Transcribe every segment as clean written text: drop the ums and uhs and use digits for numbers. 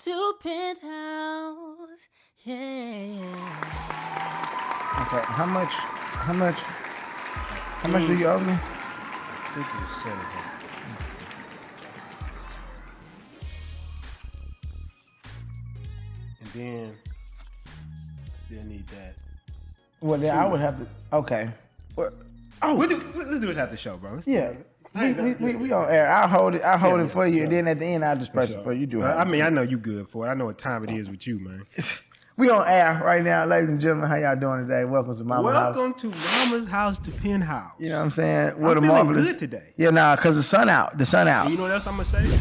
to Penthouse. Yeah. Okay, how much do you owe me? I think it was 700. And then still need that. Well, then I would have to. Okay. Well, Let's do this after the show, bro. yeah. We on air. I'll hold it. It for you, and then at the end I'll disperse it for you. Do I mean, I know you good for it. I know what time it is with you, man. We on air right now, ladies and gentlemen. How y'all doing today? Welcome to Mama's House. Welcome to Mama's House to Penthouse. You know what I'm saying? I'm feeling good today. Yeah, nah, cause the sun out. And you know what else I'm gonna say?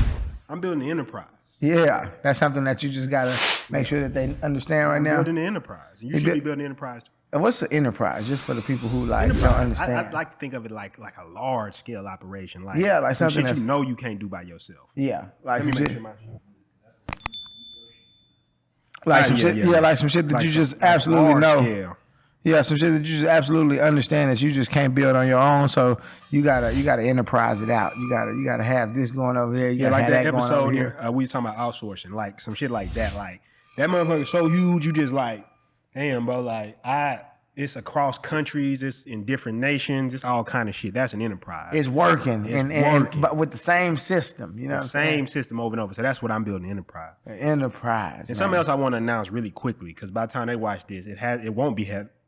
I'm building the enterprise. Yeah, that's something that you just gotta make sure that they understand right now. Building the enterprise. You should be building the enterprise too. And what's the enterprise? Just for the people who don't understand. I'd like to think of it like a large scale operation. Like something shit that's, you know you can't do by yourself. Yeah, like Let me some make shit. sure my shit. Like some shit. Yeah, like some shit that you just absolutely know. Scale. Yeah, some shit that you just absolutely understand that you just can't build on your own. So you gotta enterprise it out. You gotta have this going over here. You gotta like have that that going over episode here. we was talking about outsourcing, like some shit like that. Like that motherfucker's so huge, you just like, damn, bro. Like it's across countries, it's in different nations, it's all kind of shit. That's an enterprise. It's working, but with the same system. You know, the same system over and over. So that's what I'm building, enterprise. Enterprise. And something else I want to announce really quickly, because by the time they watch this, it won't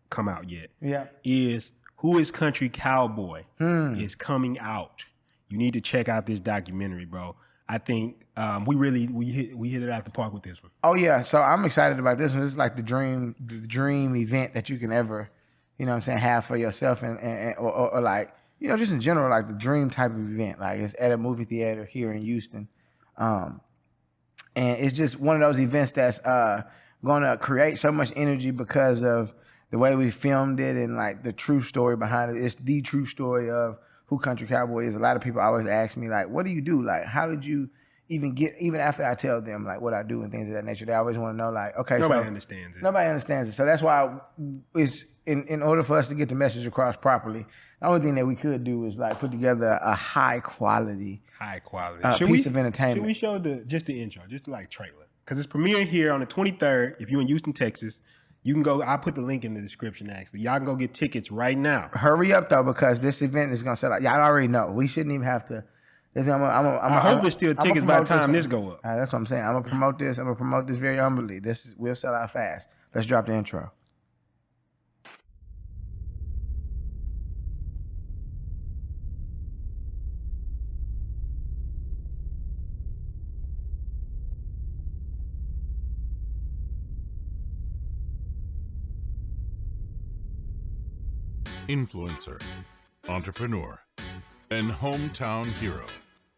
come out yet. Yeah. Is Who is Country Cowboy is coming out. You need to check out this documentary, bro. I think we hit it out the park with this one. Oh yeah, so I'm excited about this one. This is like the dream event that you can ever, you know what I'm saying, have for yourself or like, you know, just in general, like the dream type of event. Like it's at a movie theater here in Houston. And it's just one of those events that's gonna create so much energy because of the way we filmed it and like the true story behind it. It's the true story of who Country Cowboy is. A lot of people always ask me, like, what do you do? Like, how did you even after I tell them like what I do and things of that nature, they always want to know, like, okay, nobody understands it. Nobody understands it. So that's why it's in order for us to get the message across properly, the only thing that we could do is like put together a high quality piece of entertainment. Should we show just the intro, just like trailer? Because it's premiering here on the 23rd. If you're in Houston, Texas, you can go. I'll put the link in the description, actually. Y'all can go get tickets right now. Hurry up, though, because this event is going to sell out. Y'all already know. We shouldn't even have to. I hope there's still tickets by the time this go up. That's what I'm saying. I'm going to promote this. I'm going to promote this very humbly. We'll sell out fast. Let's drop the intro. Influencer, entrepreneur, and hometown hero,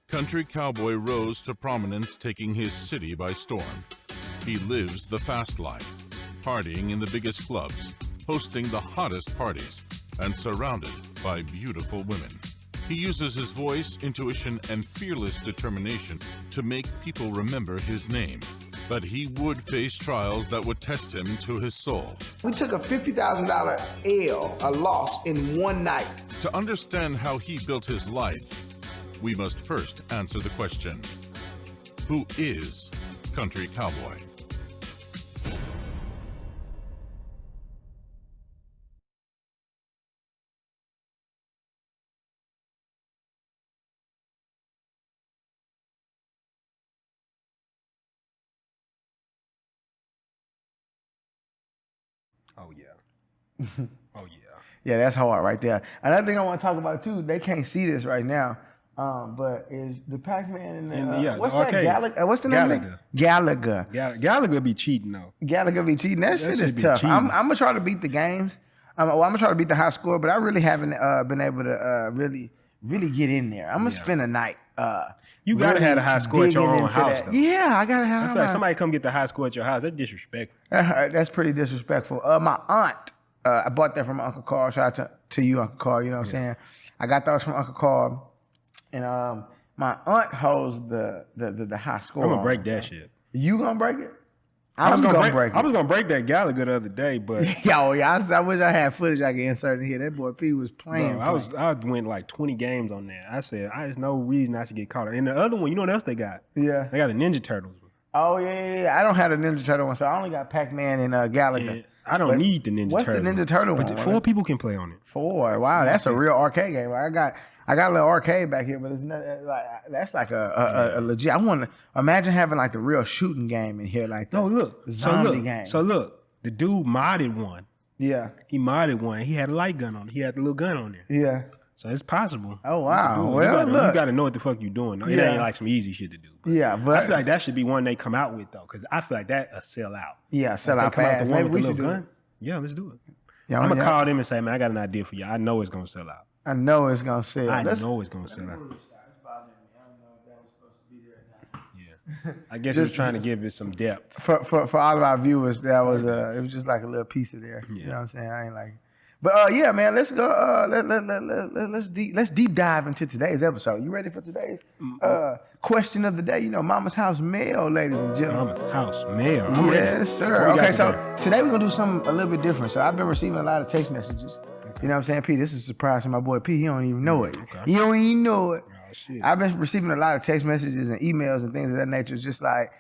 Country Cowboy rose to prominence, taking his city by storm. He lives the fast life, partying in the biggest clubs, hosting the hottest parties, and surrounded by beautiful women. He uses his voice, intuition, and fearless determination to make people remember his name. But he would face trials that would test him to his soul. We took a $50,000 a loss in one night. To understand how he built his life, we must first answer the question, who is Country Cowboy? Oh, yeah. Oh, yeah. Yeah, that's hard right there. Another thing I want to talk about, too, they can't see this right now, but is the Pac-Man and what's that? Gallagher? What's the name? Gallagher. Gallagher be cheating, though. Gallagher be cheating. That shit is tough. I'm going to try to beat the games. I'm going to try to beat the high score, but I really haven't been able to really get in there. I'm going to spend a night. You got to have a high score at your own house, though. Yeah, I got to have I feel like somebody come get the high score at your house. That's disrespectful. That's pretty disrespectful. My aunt, I bought that from my Uncle Carl. Shout out to you, Uncle Carl. You know what I'm saying? I got those from Uncle Carl. And my aunt holds the high score. I'm going to break that shit. You going to break it? I was gonna break that Gallagher the other day, but I wish I had footage I could insert in here. That boy P was playing. Bro, I went like 20 games on that. I said there's no reason I should get caught. And the other one, you know what else they got? Yeah, they got the Ninja Turtles. Oh yeah. I don't have the Ninja Turtle one, so I only got Pac-Man and Galaga. And I don't But need the Ninja what's Turtle. the Ninja Turtle But one? 4 people can play on it. 4. Wow, that's a real arcade game. I got a little arcade back here, but it's not like that's like a legit. I want to imagine having like the real shooting game in here, like the No, look. zombie game. So look, the dude modded one. Yeah, He modded one. He had a light gun on it. He had the little gun on there. yeah. So it's possible. Oh wow. You Well, you look. got to know what the fuck you doing. It Yeah. ain't like some easy shit to do. Yeah, but I feel like that should be one they come out with though, because I feel like that a sell out. yeah, sell Like, out they come fast. with the one Maybe with we the should do little it. gun. Yeah, let's do it. Yeah, I'm gonna yeah. call them and say, man, I got an idea for you. I know it's gonna sell out. I know it's gonna sell. I Let's- know it's gonna sell out. Yeah, I guess just trying to give it some depth. for all of our viewers, that was it was just like a little piece of there. You know what I'm saying? I ain't like, but yeah, man, let's go. Let's deep dive into today's episode. You ready for today's question of the day? You know, Mama's House mail, ladies and gentlemen. Mama's house mail. I'm ready. Yes, sir. What we got Okay, so today? today we're gonna do something a little bit different. So I've been receiving a lot of text messages. You know what I'm saying, P? This is a surprise to my boy P. He don't even know it. Okay. He don't even know it. Oh, shit. I've been receiving a lot of text messages and emails and things of that nature, just like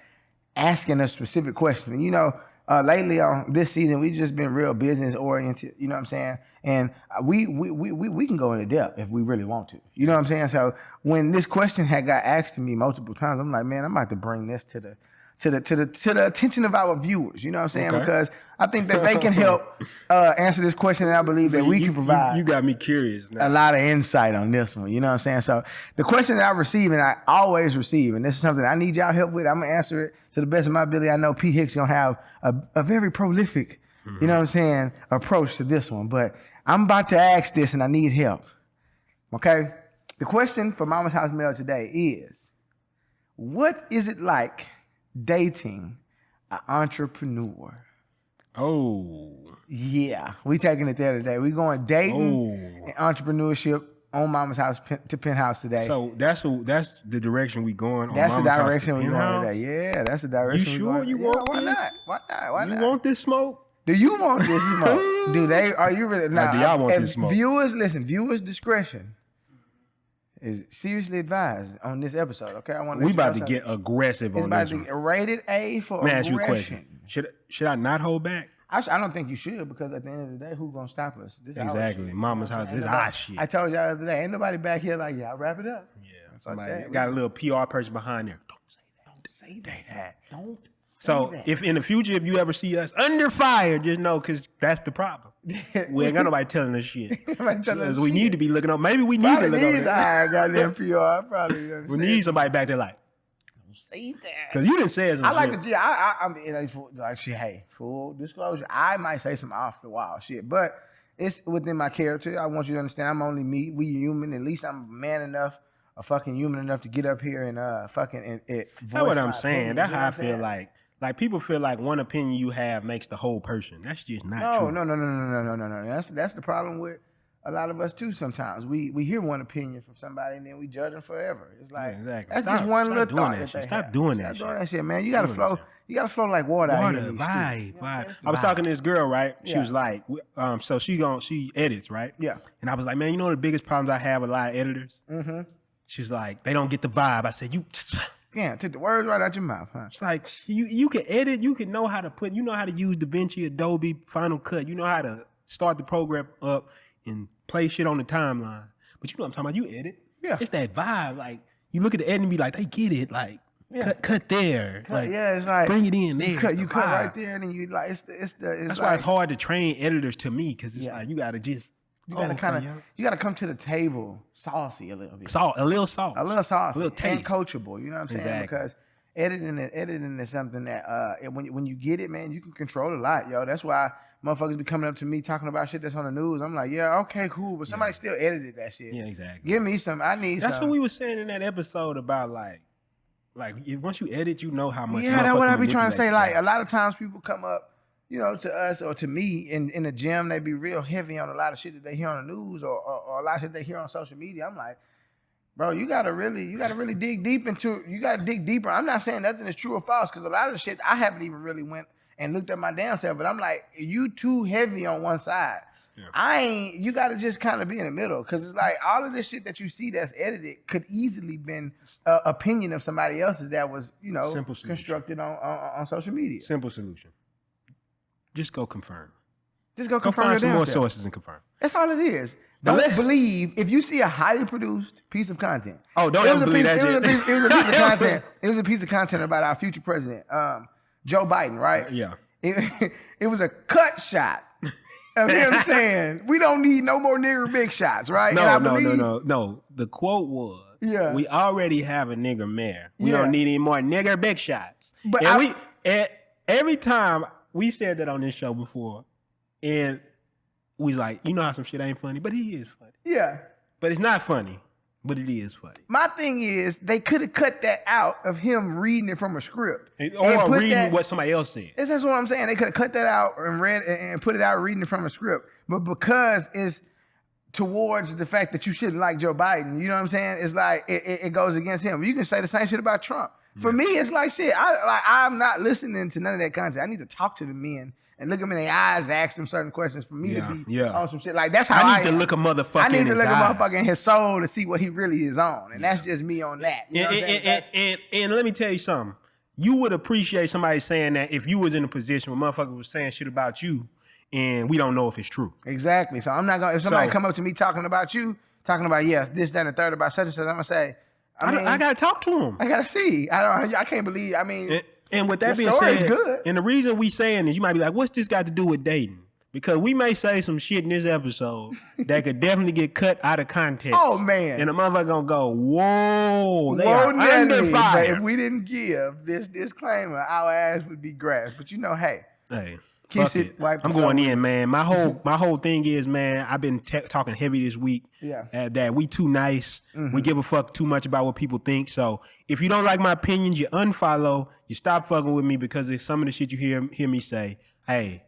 asking a specific question. And, you know, lately on this season, we've just been real business oriented. You know what I'm saying? And we can go into depth if we really want to. You know what I'm saying? So when this question had got asked to me multiple times, I'm like, man, I'm about to bring this to the attention of our viewers. You know what I'm saying? Okay. Because I think that they can help answer this question, and I believe that we can provide You got me curious now. a lot of insight on this one. You know what I'm saying? So the question that I receive, and I always receive, and this is something I need y'all help with, I'm gonna answer it to the best of my ability. I know P. Hicks gonna have a very prolific, you know what I'm saying, approach to this one. But I'm about to ask this, and I need help. Okay? The question for Mama's House Mail today is, what is it like dating an entrepreneur? Oh. Yeah, we taking it there today. We going dating and entrepreneurship on Mama's House to Penthouse today. So that's the direction we going on. That's the Mama's House to direction we going Penthouse? today. Yeah, that's the direction. You we sure going. you Yeah, want why this? not? Why not? Why You not? want this smoke? Do you want this smoke? Do they? Are you really? Now, do y'all want if this smoke? Viewers, listen. Viewers' discretion is seriously advised on this episode. Okay, I want We about to get aggressive It's on about this to one. get rated A for Let me ask you a aggression. question. Should I not hold back? I don't think you should, because at the end of the day, who's gonna stop us? This our Exactly. shit. Mama's house Ain't is nobody- our shit. I told y'all the other day, ain't nobody back here like, y'all wrap it up. Yeah. Somebody that. got a little PR person behind there. Don't say that. Don't say that. Don't. So if in the future, if you ever see us under fire, just know, because that's the problem. We ain't got nobody telling us shit. Nobody telling us we shit. need to be looking up. Maybe we need Probably to look need up. I goddamn PR. I probably We need somebody back there like, say that. because you didn't say some I like shit. the I mean, like shit. Hey, full disclosure, I might say some off the wall shit, but it's within my character. I want you to understand, I'm only me. We human. At least I'm man enough, a fucking human enough to get up here and fucking voice That's what I'm my saying. opinion, That's you know how I what I'm feel saying? like. Like people feel like one opinion you have makes the whole person. That's just not No, true. no. That's the problem with a lot of us too. Sometimes we hear one opinion from somebody and then we judge them forever. It's like Yeah, exactly. that's Stop- just one stop little doing thought that that shit. they Stop have. doing Stop that doing shit. that shit, man. You gotta Doing flow. that shit. You gotta flow like water. out Water, here in these vibe, streets. You know what I'm vibe. saying? I was talking to this girl, right? She Yeah. was like, so she edits, right? Yeah. And I was like, man, you know the biggest problems I have with a lot of editors? Mm-hmm. She was like, they don't get the vibe. I said, you. Yeah, took the words right out your mouth, huh? It's like you can edit, you can know how to put, you know how to use DaVinci, Adobe, Final Cut. You know how to start the program up and play shit on the timeline. But you know what I'm talking about? You edit. Yeah. It's that vibe. Like you look at the edit and be like, they get it. Like cut there. Like, yeah, it's like bring it in there. You cut the right vibe. there, and then you like it's That's like, why it's hard to train editors to me, because it's Yeah. like you gotta just you gotta you gotta come to the table saucy a little bit. salt, a little salt. A little saucy, A little taste. and coachable. You know what I'm saying? Exactly. Because editing is something that when you get it, man, you can control a lot, yo. That's why motherfuckers be coming up to me talking about shit that's on the news. I'm like, yeah, okay, cool, but somebody still edited that shit. Yeah, exactly. Give me some. I need That's some. what we were saying in that episode about like once you edit, you know how much. Yeah, that's what I be motherfuckers trying to say. manipulate Like a lot of times people come up, you know, to us or to me in the gym, they be real heavy on a lot of shit that they hear on the news or a lot of shit they hear on social media. I'm like, bro, you gotta really dig deep into. You gotta dig deeper. I'm not saying nothing is true or false, because a lot of the shit I haven't even really went and looked at my damn self. But I'm like, you too heavy on one side. You got to just kind of be in the middle, because it's like all of this shit that you see that's edited could easily been opinion of somebody else's that was, constructed on social media. Simple solution. Just go confirm. Just go confirm. Go find some more self. sources and confirm. That's all it is. Don't believe if you see a highly produced piece of content. Oh, don't ever believe that shit. It was a piece of content. It was a piece of content about our future president, Joe Biden, right? Yeah. It was a cut shot of him saying, "We don't need no more nigger big shots," right? No. The quote was, "Yeah, we already have a nigger mayor. We Yeah. don't need any more nigger big shots." But every time we said that on this show before, and we was like, you know how some shit ain't funny, but it is funny. Yeah. But it's not funny, but it is funny. My thing is, they could have cut that out of him reading it from a script. Or reading what somebody else said. That's what I'm saying. They could have cut that out and put it out reading it from a script. But because it's towards the fact that you shouldn't like Joe Biden, you know what I'm saying? It's like, it goes against him. You can say the same shit about Trump. For me, it's like shit. I'm not listening to none of that content. I need to talk to the men and look them in their eyes and ask them certain questions for me to be on some shit. Like, that's how I need to look a motherfucker in his eyes. I need to look a motherfucker in his soul to see what he really is on. And that's just me on that. You know what I'm saying? And let me tell you something. You would appreciate somebody saying that if you was in a position where motherfucker was saying shit about you and we don't know if it's true. Exactly. So I'm not going to, if somebody come up to me talking about you, talking about, yes, this, that, and the third about such and such, I'm going to say, I got to talk to him. I got to see. I can't believe, And with that being said, good. And the reason we saying this, you might be like, what's this got to do with dating? Because we may say some shit in this episode that could definitely get cut out of context. Oh, man. And the motherfucker gonna go, whoa, they are under fire. But if we didn't give this disclaimer, our ass would be grass. But hey, kiss it. I'm going in, man. My whole thing is, man, I've been talking heavy this week. Yeah. That we too nice. Mm-hmm. We give a fuck too much about what people think. So if you don't like my opinions, you unfollow. You stop fucking with me because it's some of the shit you hear me say. Hey,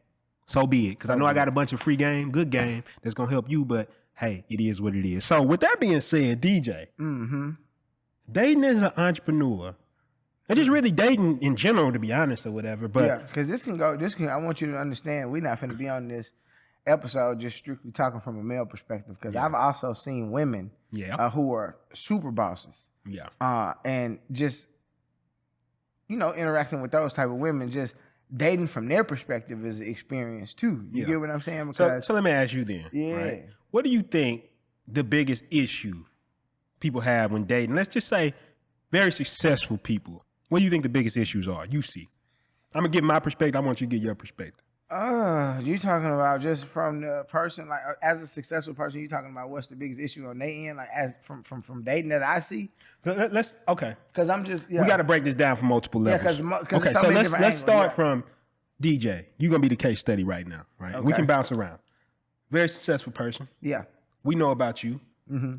so be it. Because I know I got a bunch of free game, good game that's gonna help you. But hey, it is what it is. So with that being said, DJ, dating as an entrepreneur. And just really dating in general, to be honest, or whatever. But yeah, because I want you to understand, we're not going to be on this episode just strictly talking from a male perspective. Because I've also seen women who are super bosses. Yeah. And just, interacting with those type of women, just dating from their perspective is an experience too. You get what I'm saying? Because, so let me ask you then. Yeah. Right? What do you think the biggest issue people have when dating? Let's just say very successful people. What do you think the biggest issues are? You see. I'm going to give my perspective. I want you to get your perspective. You talking about just from the person, like as a successful person, you talking about what's the biggest issue on their end, like as from dating that I see? Okay. Because I'm just, we got to break this down from multiple levels. Okay, so let's start from DJ. You're going to be the case study right now, right? Okay. We can bounce around. Very successful person. Yeah. We know about you. Mm-hmm.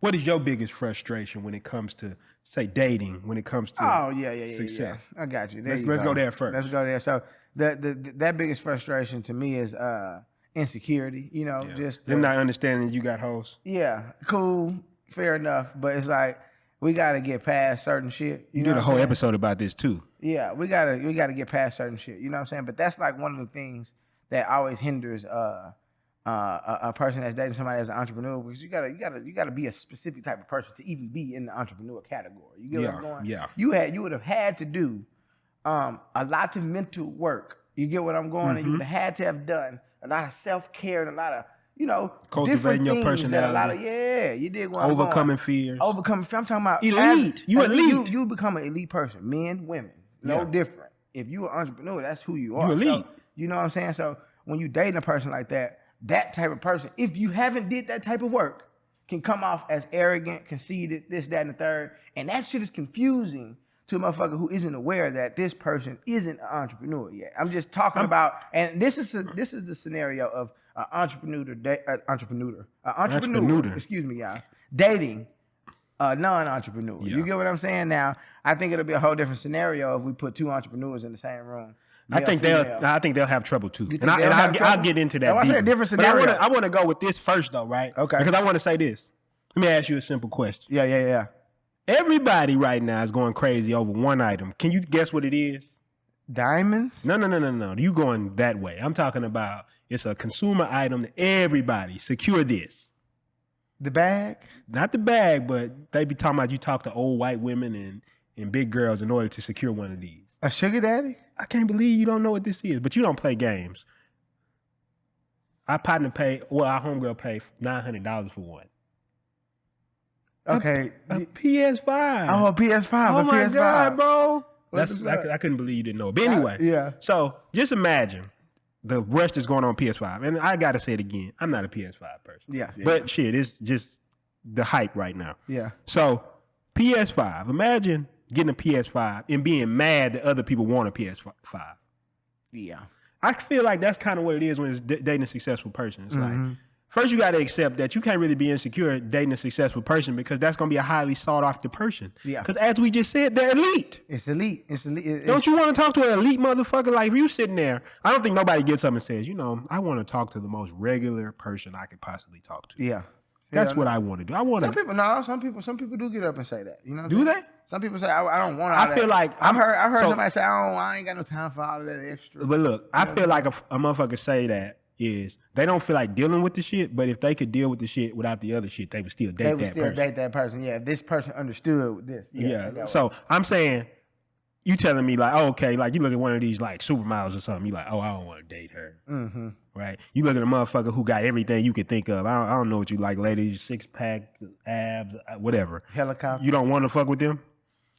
What is your biggest frustration when it comes to, say, dating, when it comes to success? I got you. Let's go there first. Let's go there. So that biggest frustration to me is insecurity, just them not understanding you got hoes. Yeah, cool, fair enough. But it's like we gotta get past certain shit. You did a whole episode about this too. Yeah, we gotta get past certain shit. You know what I'm saying? But that's like one of the things that always hinders a person that's dating somebody as an entrepreneur, because you gotta be a specific type of person to even be in the entrepreneur category. You get what I'm going? Yeah. You would have had to do a lot of mental work. You get what I'm going? Mm-hmm. And you would have had to have done a lot of self-care and a lot of, cultivating your personality. You did overcoming fears. Overcoming fear. I'm talking about elite. Elite. You become an elite person. Men, women, no different. If you an entrepreneur, that's who you are. You elite. So, you know what I'm saying? So when you dating a person like that type of person, if you haven't did that type of work, can come off as arrogant, conceited, this, that, and the third. And that shit is confusing to a motherfucker who isn't aware that this person isn't an entrepreneur yet. I'm just talking about, and this is the scenario of an entrepreneur, excuse me, y'all, dating a non-entrepreneur. Yeah. You get what I'm saying? Now, I think it'll be a whole different scenario if we put two entrepreneurs in the same room. I think they'll have trouble too, and I'll get into that. I say a different scenario. But I want to go with this first though, right? Okay. Because I want to say this. Let me ask you a simple question. Yeah. Everybody right now is going crazy over one item. Can you guess what it is? Diamonds? No. You going that way? I'm talking about It's a consumer item that everybody secure this. The bag? Not the bag, but they be talking about you talk to old white women and big girls in order to secure one of these. A sugar daddy? I can't believe you don't know what this is, but you don't play games. Our partner our homegirl paid $900 for one. Okay. A PS5. Oh, a PS5. Oh a my PS5. God, bro. What's I couldn't believe you didn't know it. But anyway, yeah. So just imagine the rush that's going on PS5. And I got to say it again. I'm not a PS5 person. Yeah. But shit, it's just the hype right now. Yeah. So PS5. Imagine getting a PS5 and being mad that other people want a PS5. Yeah. I feel like that's kind of what it is when it's dating a successful person. It's like, first you got to accept that you can't really be insecure dating a successful person because that's going to be a highly sought after person. Yeah. Because as we just said, they're elite. It's elite. It's elite. Don't you want to talk to an elite motherfucker? Like if you sitting there, I don't think nobody gets up and says, I want to talk to the most regular person I could possibly talk to. Yeah. That's what I want to do. I want Some to. people do get up and say that. You know? Do they? Some people say I don't want. All I that. feel like I've heard somebody say I ain't got no time for all of that extra. But look, I feel like a motherfucker say that is they don't feel like dealing with the shit, but if they could deal with the shit without the other shit, they would still date that person. Yeah, if this person understood this. Yeah. So I'm saying, you telling me like, oh, okay, like you look at one of these like supermodels or something, you like, oh, I don't want to date her. Mm-hmm. Right? You look at a motherfucker who got everything you could think of. I don't know what you like, ladies, 6-pack, abs, whatever. Helicopter. You don't want to fuck with them?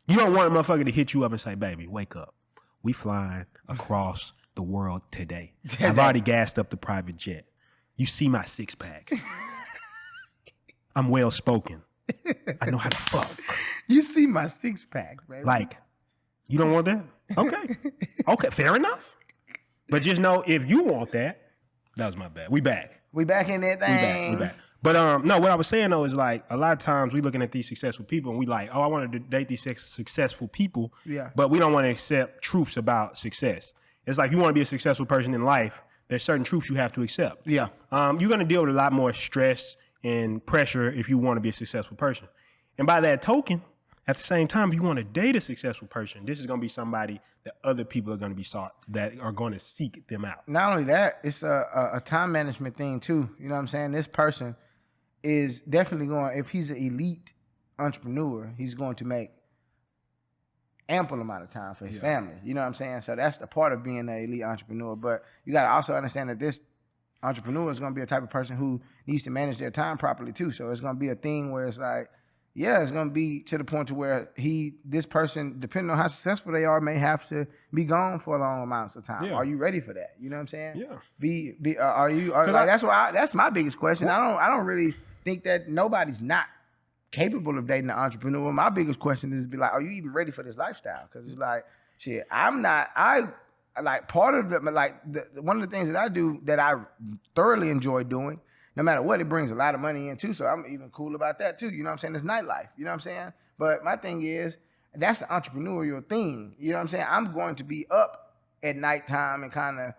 You don't want a motherfucker to hit you up and say, baby, wake up. We flying across the world today. I've already gassed up the private jet. You see my 6-pack. I'm well spoken. I know how to fuck. You see my 6-pack, baby. Like, you don't want that? Okay. Okay, fair enough. But just know if you want that, that was my bad. We back. We back in that thing. We back. But no, what I was saying though is like a lot of times we looking at these successful people and we like, oh, I want to date these successful people. Yeah. But we don't want to accept truths about success. It's like you want to be a successful person in life. There's certain truths you have to accept. Yeah. You're going to deal with a lot more stress and pressure if you want to be a successful person. And by that token, at the same time, if you want to date a successful person, this is going to be somebody that other people are going to be sought, that are going to seek them out. Not only that, it's a time management thing too. You know what I'm saying? This person is definitely going, if he's an elite entrepreneur, he's going to make ample amount of time for his family. You know what I'm saying? So that's the part of being an elite entrepreneur. But you got to also understand that this entrepreneur is going to be a type of person who needs to manage their time properly too. So it's going to be a thing where it's like, yeah, it's going to be to the point to where this person, depending on how successful they are, may have to be gone for long amounts of time. Yeah. Are you ready for that? You know what I'm saying? Yeah. Are you? That's my biggest question. I don't really think that nobody's not capable of dating an entrepreneur. My biggest question is are you even ready for this lifestyle? Because it's like, shit, I'm not. Part of one of the things that I do that I thoroughly enjoy doing. No matter what, it brings a lot of money in too. So I'm even cool about that too. You know what I'm saying? It's nightlife. You know what I'm saying? But my thing is, that's an entrepreneurial thing. You know what I'm saying? I'm going to be up at nighttime and kind of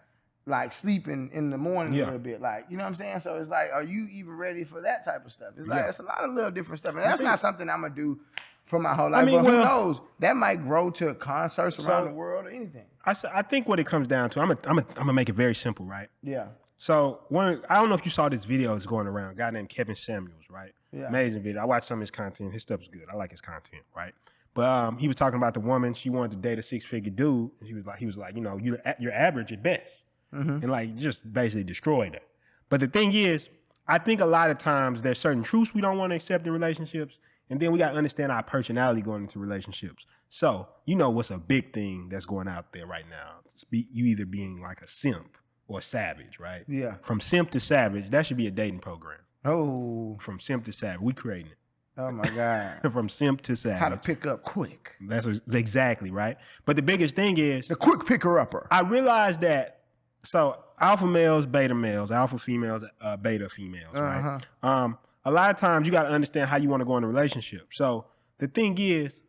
like sleeping in the morning a little bit. Like, you know what I'm saying? So it's like, are you even ready for that type of stuff? It's like, it's a lot of little different stuff. And that's not something I'm going to do for my whole life. But who knows? That might grow to concerts around the world or anything. I think what it comes down to, I'm gonna make it very simple, right? Yeah. So I don't know if you saw this video that's going around, a guy named Kevin Samuels, right? Yeah. Amazing video. I watched some of his content. His stuff is good. I like his content, right? But he was talking about the woman, she wanted to date a 6-figure dude. And he was like, you're average at best. Mm-hmm. And like just basically destroyed her. But the thing is, I think a lot of times there's certain truths we don't want to accept in relationships. And then we got to understand our personality going into relationships. So, what's a big thing that's going out there right now? You either being like a simp or savage, right? Yeah. From simp to savage, that should be a dating program. Oh. From simp to savage. We creating it. Oh my God. From simp to savage. How to pick up quick. That's exactly right. But the biggest thing is the quick picker upper. I realized that alpha males, beta males, alpha females, beta females, right? A lot of times you got to understand how you want to go in a relationship. So the thing is,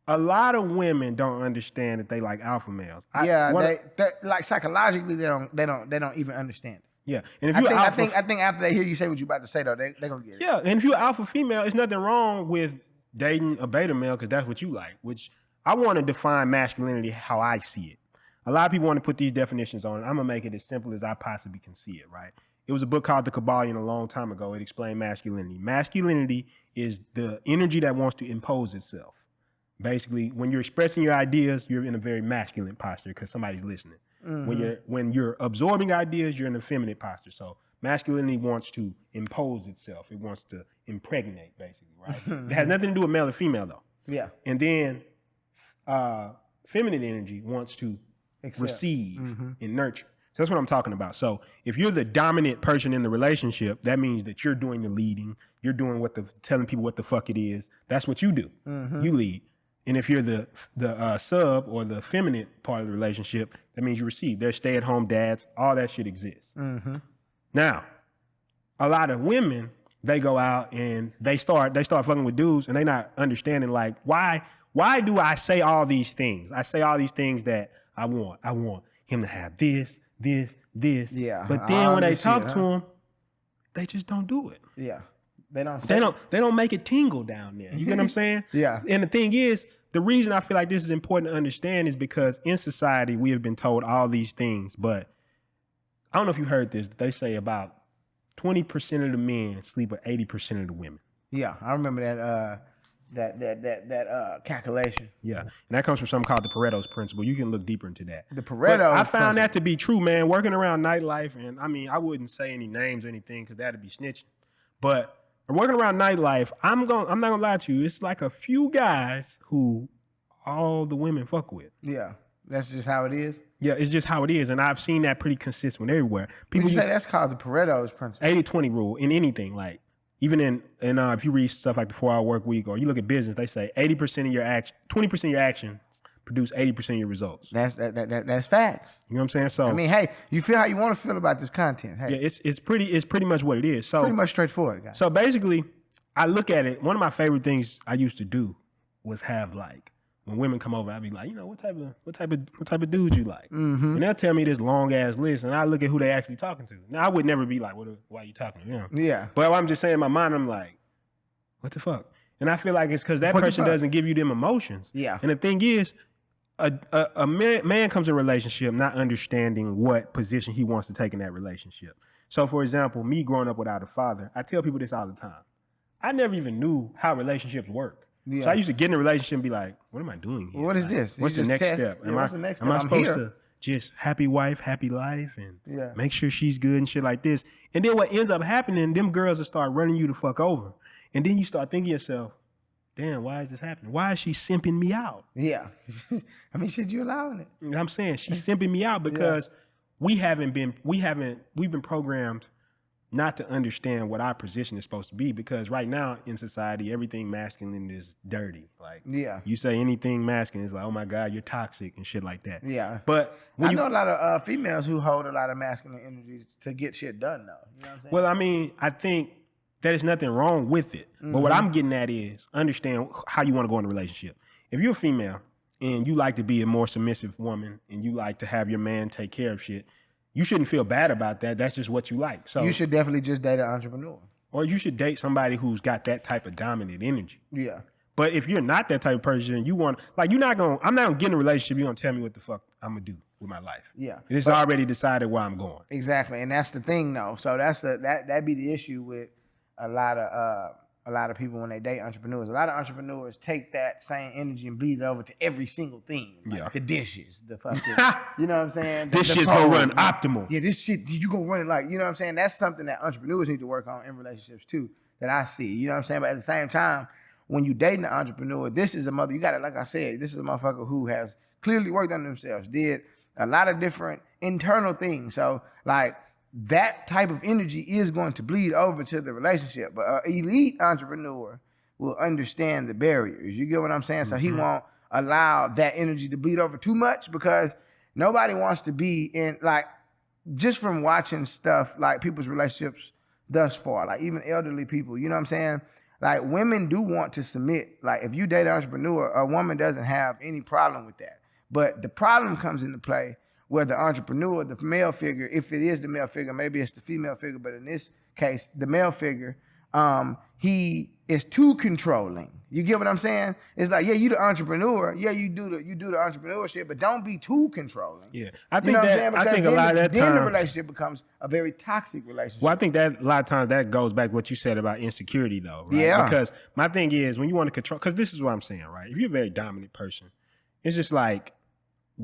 a lot of women don't understand that they like alpha males. They like psychologically they don't even understand it. Yeah, and if I think after they hear you say what you about to say though, they gonna get it. Yeah, and if you're an alpha female, it's nothing wrong with dating a beta male because that's what you like. Which I want to define masculinity how I see it. a lot of people want to put these definitions on it. I'm gonna make it as simple as I possibly can see it, right? It was a book called The Kabbalion a long time ago. It explained masculinity. Masculinity is the energy that wants to impose itself. Basically, when you're expressing your ideas, you're in a very masculine posture because somebody's listening. When you're absorbing ideas, you're in a feminine posture. So masculinity wants to impose itself. It wants to impregnate, basically, right? It has nothing to do with male or female, though. Yeah. And then feminine energy wants to receive and nurture. So that's what I'm talking about. So if you're the dominant person in the relationship, that means that you're doing the leading. You're doing telling people what the fuck it is. That's what you do. You lead. And if you're the sub or the feminine part of the relationship, that means you receive. There's stay-at-home dads. All that shit exists. Now, a lot of women, they go out and they start fucking with dudes, and they not understanding like why do I say all these things? I say all these things that I want. I want him to have this. Yeah. But then when they talk to him, they just don't do it. Yeah. They don't make it tingle down there. You get what I'm saying? Yeah. And the thing is, the reason I feel like this is important to understand is because in society we have been told all these things, but I don't know if you heard this. They say about 20% of the men sleep with 80% of the women. Yeah, I remember that calculation. Yeah, and that comes from something called the Pareto's principle. You can look deeper into that. The Pareto's I found that to be true, man. Working around nightlife, and I mean, I wouldn't say any names or anything because that'd be snitching. But working around nightlife, I'm not gonna lie to you. It's like a few guys who all the women fuck with. Yeah, that's just how it is. Yeah, it's just how it is, and I've seen that pretty consistent everywhere. People say that's called the Pareto's principle. 80-20 rule in anything, like even in if you read stuff like the 4-hour work week or you look at business, they say 80% of your action, 20% of your actions produce 80% of your results. That's facts. You know what I'm saying? So I mean, hey, you feel how you want to feel about this content. Hey, yeah, it's pretty much what it is. So pretty much straightforward, guys. So basically, I look at it. One of my favorite things I used to do was have like when women come over, I'd be like, what type of dude you like? And they'll tell me this long ass list, and I look at who they actually talking to. Now I would never be like, why are you talking to him? Yeah. But I'm just saying in my mind, I'm like, what the fuck? And I feel like it's because that person doesn't give you them emotions. Yeah. And the thing is, a man comes in a relationship not understanding what position he wants to take in that relationship. So for example, me growing up without a father, I tell people this all the time. I never even knew how relationships work. Yeah. So I used to get in a relationship and be like, what am I doing here? What is this? What's the next step? Am I supposed to just happy wife, happy life and make sure she's good and shit like this? And then what ends up happening, them girls will start running you the fuck over. And then you start thinking to yourself, damn, why is this happening? Why is she simping me out? Yeah. I mean, shit, you allowing it. You know what I'm saying? She's simping me out because we've been programmed not to understand what our position is supposed to be, because right now in society, everything masculine is dirty. Like, you say anything masculine, it's like, oh my God, you're toxic and shit like that. Yeah. But I know a lot of females who hold a lot of masculine energies to get shit done, though. You know what I'm saying? Well, I mean, I think there's nothing wrong with it. But what I'm getting at is understand how you want to go in a relationship. If you're a female and you like to be a more submissive woman and you like to have your man take care of shit, you shouldn't feel bad about that. That's just what you like. So you should definitely just date an entrepreneur. Or you should date somebody who's got that type of dominant energy. Yeah. But if you're not that type of person, you want, like, I'm not gonna get in a relationship, you're gonna tell me what the fuck I'm gonna do with my life. Yeah. It's already decided where I'm going. Exactly. And that's the thing though. So that'd be the issue with a lot of people when they date entrepreneurs. A lot of entrepreneurs take that same energy and bleed it over to every single thing. Like the dishes, the fucking, you know what I'm saying? This shit's gonna run optimal. Yeah, this shit, you gonna run it like, you know what I'm saying? That's something that entrepreneurs need to work on in relationships too, that I see. You know what I'm saying? But at the same time, when you dating an entrepreneur, this is a mother, you got it, like I said, this is a motherfucker who has clearly worked on themselves, did a lot of different internal things. So like, that type of energy is going to bleed over to the relationship. But an elite entrepreneur will understand the barriers. You get what I'm saying? So he won't allow that energy to bleed over too much, because nobody wants to be in, like, just from watching stuff like people's relationships thus far, like even elderly people, you know what I'm saying? Like, women do want to submit. Like, if you date an entrepreneur, a woman doesn't have any problem with that. But the problem comes into play where the entrepreneur, the male figure, if it is the male figure, maybe it's the female figure, but in this case, the male figure, he is too controlling. You get what I'm saying? It's like, yeah, you the entrepreneur. Yeah, you do the entrepreneurship, but don't be too controlling. Yeah, I You think know what I'm that saying? I Because think a lot of that then the time. relationship becomes a very toxic relationship. Well, I think that a lot of times that goes back to what you said about insecurity, though, right? Yeah. Because my thing is when you want to control, because this is what I'm saying, right? If you're a very dominant person, it's just like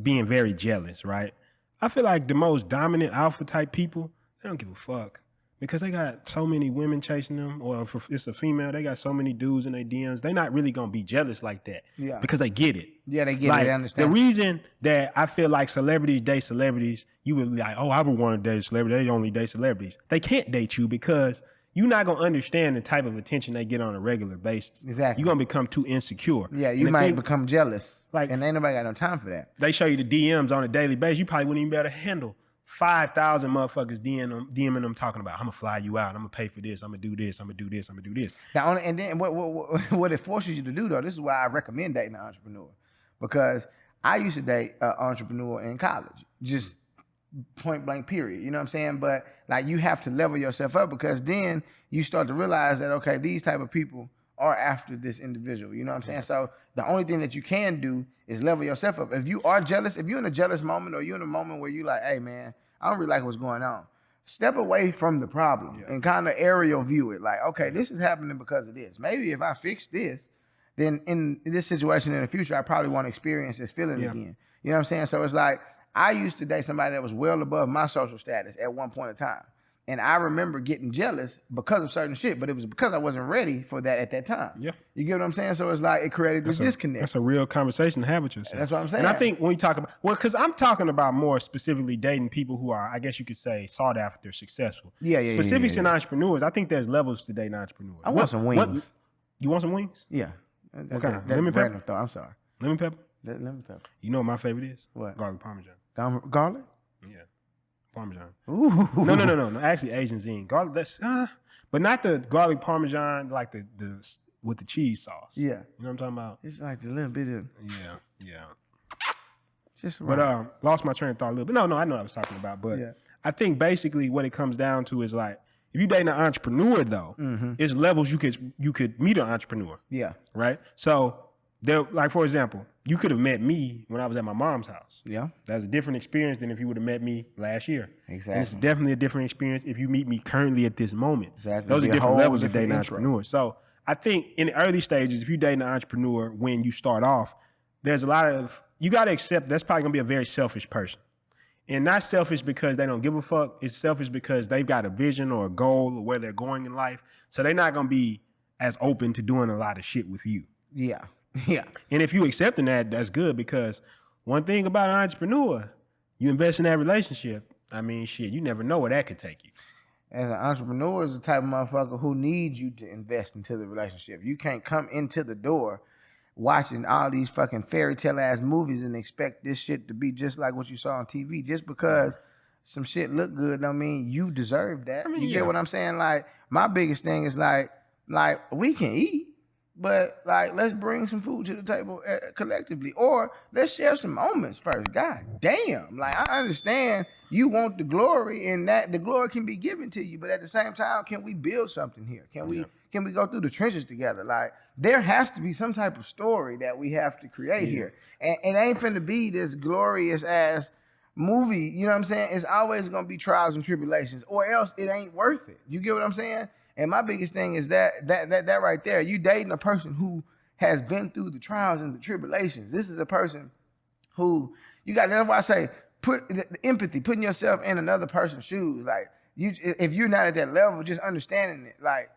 being very jealous, right? I feel like the most dominant alpha type people, they don't give a fuck because they got so many women chasing them, or if it's a female, they got so many dudes in their DMs. They're not really gonna be jealous like that, Yeah. because they get it. Yeah, they get Like, it. They understand. The reason that I feel like celebrities date celebrities, you would be like, oh, I would want to date a celebrity. They only date celebrities. They can't date you because you're not gonna understand the type of attention they get on a regular basis. Exactly. You're gonna become too insecure. Yeah, And you the might thing- become jealous. Like- and ain't nobody got no time for that. They show you the DMs on a daily basis. You probably wouldn't even be able to handle 5,000 motherfuckers DMing them talking about, I'm gonna fly you out, I'm gonna pay for this, I'm gonna do this, I'm gonna do this, I'm gonna do this. And then what it forces you to do, though, this is why I recommend dating an entrepreneur. Because I used to date an entrepreneur in college. Just point blank period. You know what I'm saying? But like, you have to level yourself up, because then you start to realize that, okay, these type of people are after this individual. You know what I'm saying? So the only thing that you can do is level yourself up. If you are jealous, if you're in a jealous moment, or you're in a moment where you like, hey man, I don't really like what's going on, step away from the problem and kind of aerial view it. Like, okay, this is happening because of this. Maybe if I fix this, then in this situation in the future, I probably won't experience this feeling again. You know what I'm saying? So it's like, I used to date somebody that was well above my social status at one point in time. And I remember getting jealous because of certain shit, but it was because I wasn't ready for that at that time. Yeah. You get what I'm saying? So it's like, it created this disconnect. That's a real conversation to have with yourself. That's what I'm saying. And I think when you talk about, well, because I'm talking about more specifically dating people who are, I guess you could say, sought after, successful. Yeah. Specifics in entrepreneurs, I think there's levels to dating entrepreneurs. I want some wings. You want some wings? Yeah. What kind? That's Lemon pepper? random thought. I'm sorry. Lemon pepper? Lemon pepper. You know what my favorite is? What? Garlic parmesan. Garlic? Yeah. Parmesan. Ooh. No. Actually, Asian zing. Garlic, that's, but not the garlic parmesan, like the with the cheese sauce. Yeah. You know what I'm talking about? It's like a little bit of Yeah. just But right. lost my train of thought a little bit. No, I know what I was talking about. But I think basically what it comes down to is like, if you dating an entrepreneur though, it's levels you could meet an entrepreneur. Yeah. Right? So there, like for example, you could have met me when I was at my mom's house. Yeah. That's a different experience than if you would have met me last year. Exactly. And it's definitely a different experience if you meet me currently at this moment. Exactly. Those are It'll be a different whole levels of different dating an intro. entrepreneur. So I think in the early stages, if you're dating an entrepreneur when you start off, there's a lot of, you got to accept that's probably going to be a very selfish person. And not selfish because they don't give a fuck. It's selfish because they've got a vision or a goal or where they're going in life. So they're not going to be as open to doing a lot of shit with you. Yeah. Yeah. And if you accepting that, that's good, because one thing about an entrepreneur, you invest in that relationship, I mean, shit, you never know where that could take you. As an entrepreneur is the type of motherfucker who needs you to invest into the relationship. You can't come into the door watching all these fucking fairy tale ass movies and expect this shit to be just like what you saw on TV. Just because some shit look good don't mean you deserve that. You get what I'm saying? Like, my biggest thing is like we can eat, but like, let's bring some food to the table collectively, or let's share some moments first. God damn. Like, I understand you want the glory, and that the glory can be given to you, but at the same time, can we build something here? Can we go through the trenches together? Like, there has to be some type of story that we have to create here. And it ain't finna be this glorious ass movie, you know what I'm saying? It's always gonna be trials and tribulations, or else it ain't worth it. You get what I'm saying? And my biggest thing is that right there. You dating a person who has been through the trials and the tribulations. This is a person who you got. That's why I say put the empathy, putting yourself in another person's shoes. Like, you, if you're not at that level, just understanding it, like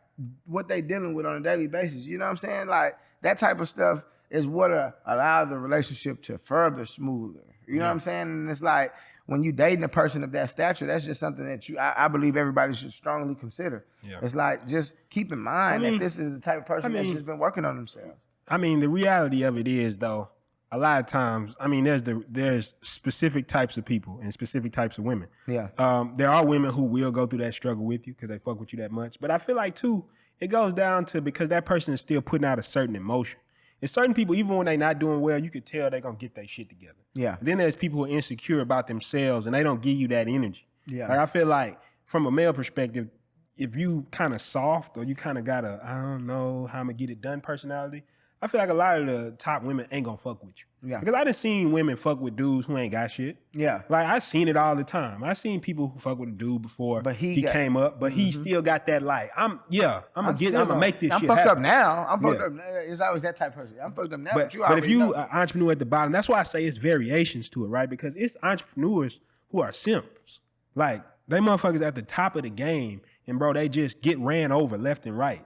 what they dealing with on a daily basis. You know what I'm saying? Like, that type of stuff is what allows the relationship to further smoother. You know what I'm saying? And it's like, when you dating a person of that stature, that's just something that I believe everybody should strongly consider. Yeah. It's like, just keep in mind that this is the type of person that's just been working on themselves. I mean, the reality of it is, though, a lot of times, I mean, there's specific types of people and specific types of women. Yeah. There are women who will go through that struggle with you because they fuck with you that much. But I feel like, too, it goes down to because that person is still putting out a certain emotion. And certain people, even when they're not doing well, you could tell they're going to get their shit together. Yeah. And then there's people who are insecure about themselves and they don't give you that energy. Yeah. Like, I feel like from a male perspective, if you kind of soft or you kind of got a, I don't know how I'm going to get it done personality, I feel like a lot of the top women ain't gonna fuck with you. Yeah. Because I done seen women fuck with dudes who ain't got shit. Yeah. Like I seen it all the time. I seen people who fuck with a dude before But he came up, but he still got that like, I'm gonna make this I'm shit fucked happen. up now. I'm fucked Yeah. up now. It's always that type of person. I'm fucked up now. But you if already you know. an entrepreneur at the bottom, that's why I say it's variations to it, right? Because it's entrepreneurs who are simps. Like they motherfuckers at the top of the game, and bro, they just get ran over left and right.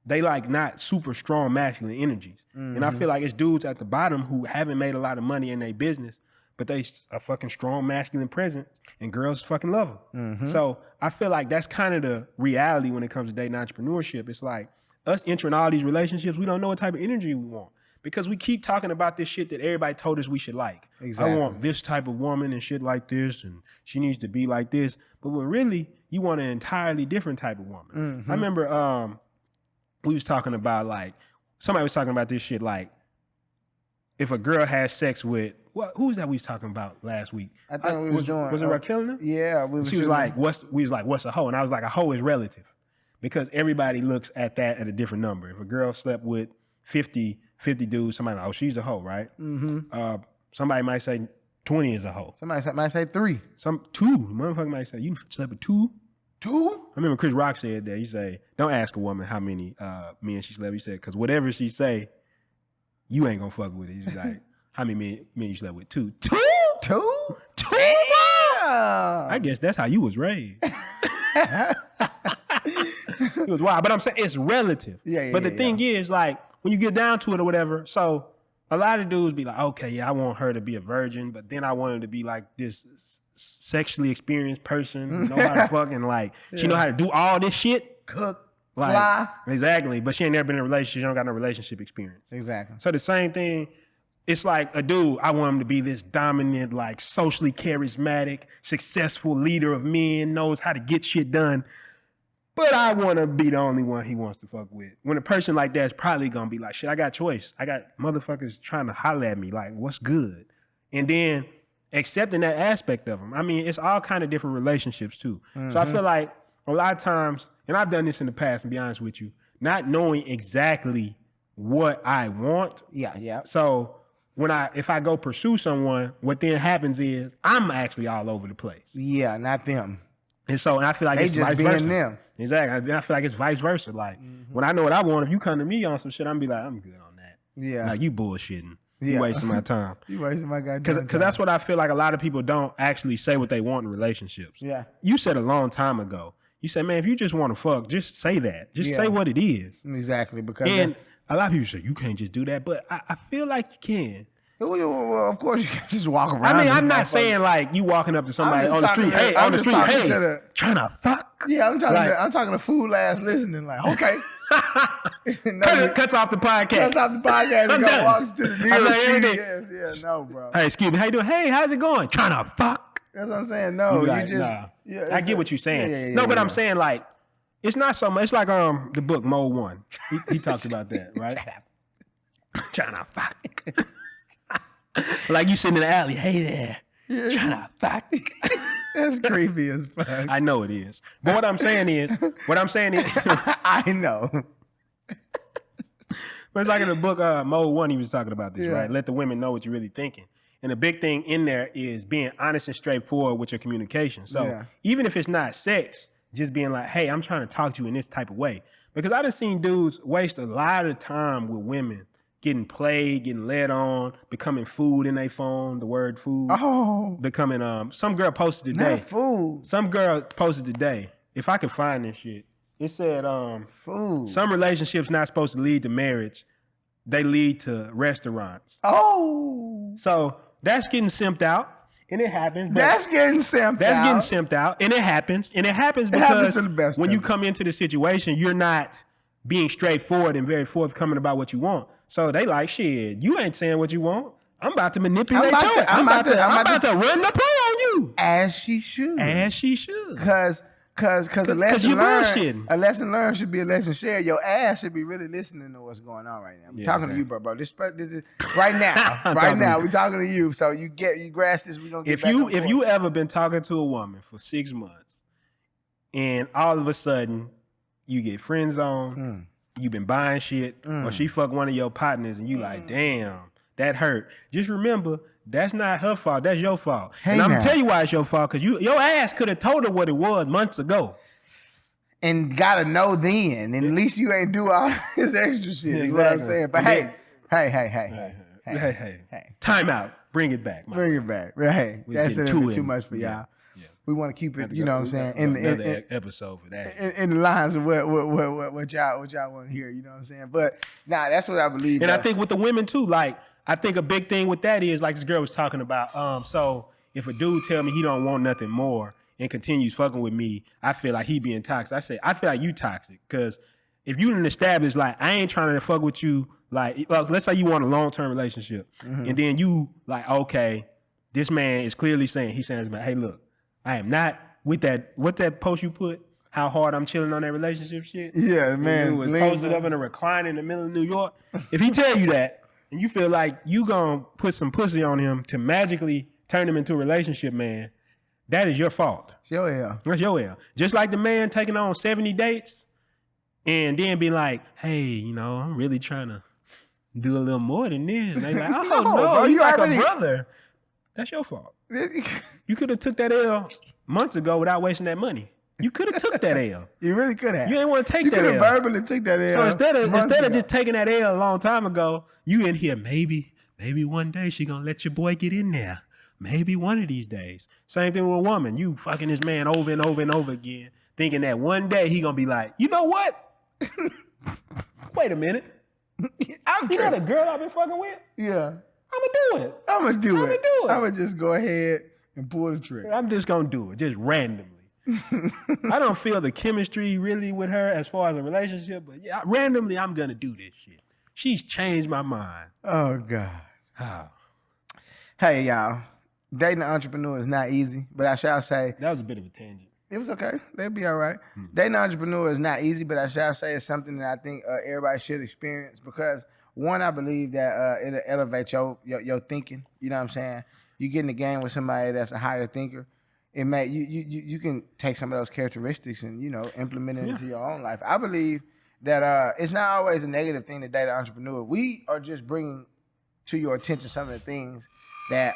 They like not super strong masculine energies. And I feel like it's dudes at the bottom who haven't made a lot of money in their business, but they a fucking strong masculine presence, and girls fucking love them. So I feel like that's kind of the reality when it comes to dating entrepreneurship. It's like us entering all these relationships, we don't know what type of energy we want because we keep talking about this shit that everybody told us we should like. Exactly. I want this type of woman and shit like this, and she needs to be like this. But when really you want an entirely different type of woman. I remember we was talking about like, somebody was talking about this shit like, if a girl has sex with, who was that we was talking about last week? I think we was doing. Was it Raquel in there? Yeah. She was like, what's a hoe? And I was like, a hoe is relative. Because everybody looks at that at a different number. If a girl slept with 50 dudes, somebody like, oh, she's a hoe, right? Somebody might say 20 is a hoe. Somebody might say 3. Two. Motherfucker might say, you slept with 2? 2? I remember Chris Rock said that. He say, don't ask a woman how many men she slept with. He said, because whatever she say, you ain't gonna fuck with it. He's like, how many men you slept with? 2. 2? 2? 2? I guess that's how you was raised. It was wild. But I'm saying it's relative. But the thing is, like, when you get down to it or whatever, so a lot of dudes be like, okay, yeah, I want her to be a virgin, but then I want her to be like this sexually experienced person, know how to fucking like, she know how to do all this shit. Cook, like, fly. Exactly. But she ain't never been in a relationship. She don't got no relationship experience. Exactly. So the same thing, it's like a dude, I want him to be this dominant, like socially charismatic, successful leader of men, knows how to get shit done. But I want to be the only one he wants to fuck with. When a person like that is probably going to be like, shit, I got choice. I got motherfuckers trying to holler at me like, what's good? And then accepting that aspect of them. I mean, it's all kind of different relationships too. So I feel like a lot of times, and I've done this in the past, to be honest with you, not knowing exactly what I want. Yeah. So if I go pursue someone, what then happens is I'm actually all over the place. Yeah, not them. And I feel like They it's just vice being versa. them. Exactly. I feel like it's vice versa. Like when I know what I want, if you come to me on some shit, I'm be like, I'm good on that. Yeah. Like you bullshitting. Yeah. You wasting my time. You wasting my goddamn time. Because that's what I feel like a lot of people don't actually say what they want in relationships. Yeah. You said a long time ago. You said, man, if you just want to fuck, just say that. Just say what it is. Exactly. Because And a lot of people say, you can't just do that. But I feel like you can. well, of course you can just walk around. I mean, this I'm not motherfucker. saying like you walking up to somebody just on the talking street, to- hey, I'm on the just street, talking hey, to the- trying to fuck. Yeah, I'm talking. Like- I'm talking to fool ass listening. Like, okay. Cuts off the podcast. Cuts off the podcast I'm and go done. walks to the I'm like, DLC. everything. Yeah, no, bro. Hey, excuse me, how you doing? Hey, how's it going? Trying to fuck. That's what I'm saying. No, You like, you just. nah. Yeah, I it's get a- what you're saying. yeah, No, but yeah. I'm saying like, it's not so much. It's like the book Mode 1. He talks about that, right? Trying to fuck. Like you sitting in the alley, hey there, trying to fuck. That's creepy as fuck. I know it is. But what I'm saying is, I know. but it's like in the book Mode 1, he was talking about this, Yeah. right? Let the women know what you're really thinking. And the big thing in there is being honest and straightforward with your communication. So Yeah. even if it's not sex, just being like, hey, I'm trying to talk to you in this type of way. Because I done seen dudes waste a lot of time with women getting played, getting led on, becoming food in their phone, the word food. Oh, Becoming, some girl posted not today. food. Some girl posted today. If I could find this shit, it said, Food. some relationships not supposed to lead to marriage. They lead to restaurants. Oh, So that's getting simped out. And it happens. But that's getting simped that's out. getting simped out. And it happens. And it happens It happens because to the best when of you us. come into the situation, you're not being straightforward and very forthcoming about what you want. So they like, shit, you ain't saying what you want. I'm about to manipulate I'm about to- I'm about I'm to run the play on you. As she should. As she should. Because a lesson you learned, bullshitting. a lesson learned should be a lesson shared. Your ass should be really listening to what's going on right now. I'm Yeah, talking to you, bro. This is right now. I'm right talking now, to you. we're talking to you. So you grasp this. We gonna get If back you and if forth. you ever been talking to a woman for 6 months and all of a sudden you get friend zoned, you been buying shit, or she fuck one of your partners and you like, damn, that hurt. Just remember, that's not her fault. That's your fault. Hey, and I'm now. gonna tell you why it's your fault, because your ass could have told her what it was months ago. And gotta know then. And at least you ain't do all this extra shit. Is what I'm Exactly. saying. But And hey. Time out. Bring it back. Bring it back. Hey, We're that's a getting little too too in. much for Yeah. y'all. Yeah. We want to keep it, you know what I'm saying, in another episode for that. in the lines of what y'all want to hear, you know what I'm saying? But nah, that's what I believe. And I think with the women too, like, I think a big thing with that is, like this girl was talking about, so if a dude tell me he don't want nothing more and continues fucking with me, I feel like he being toxic. I say, I feel like you toxic, because if you didn't establish, like, I ain't trying to fuck with you, like, let's say you want a long-term relationship, and then you like, okay, this man is clearly saying, he's saying, hey, look, I am not with that, what that post you put, how hard I'm chilling on that relationship shit. Yeah, man. It was posted up in a recliner in the middle of New York. If he tell you that, and you feel like you gonna put some pussy on him to magically turn him into a relationship man, that is your fault. Sure, yeah. That's your L. Just like the man taking on 70 dates and then be like, hey, you know, I'm really trying to do a little more than this. And they like, oh, no, bro, you you like already- a brother. That's your fault. You could have took that L months ago without wasting that money. You could have took that L. You really could have. You ain't want to take You that could L. have verbally took that L. So instead of months ago. just taking that L a long time ago, you in here, maybe one day she gonna let your boy get in there. Maybe one of these days. Same thing with a woman. You fucking this man over and over and over again, thinking that one day he gonna be like, you know what? Wait a minute. You know the girl I've been fucking with? Yeah. I'ma do it. I'm going to do it. do it. I'm going to just go ahead and pull the trigger. I'm just gonna do it, just randomly. I don't feel the chemistry really with her as far as a relationship, but yeah, randomly I'm gonna do this shit. She's changed my mind. Oh, God. Oh, Hey, y'all. Dating an entrepreneur is not easy, but I shall say that was a bit of a tangent. it was okay. They'll be all right. Dating an entrepreneur is not easy, but I shall say it's something that I think everybody should experience because, one, I believe that it'll elevate your thinking. You know what I'm saying? You get in the game with somebody that's a higher thinker. It may you can take some of those characteristics and, you know, implement it into your own life. I believe that it's not always a negative thing to date an entrepreneur. We are just bringing to your attention some of the things that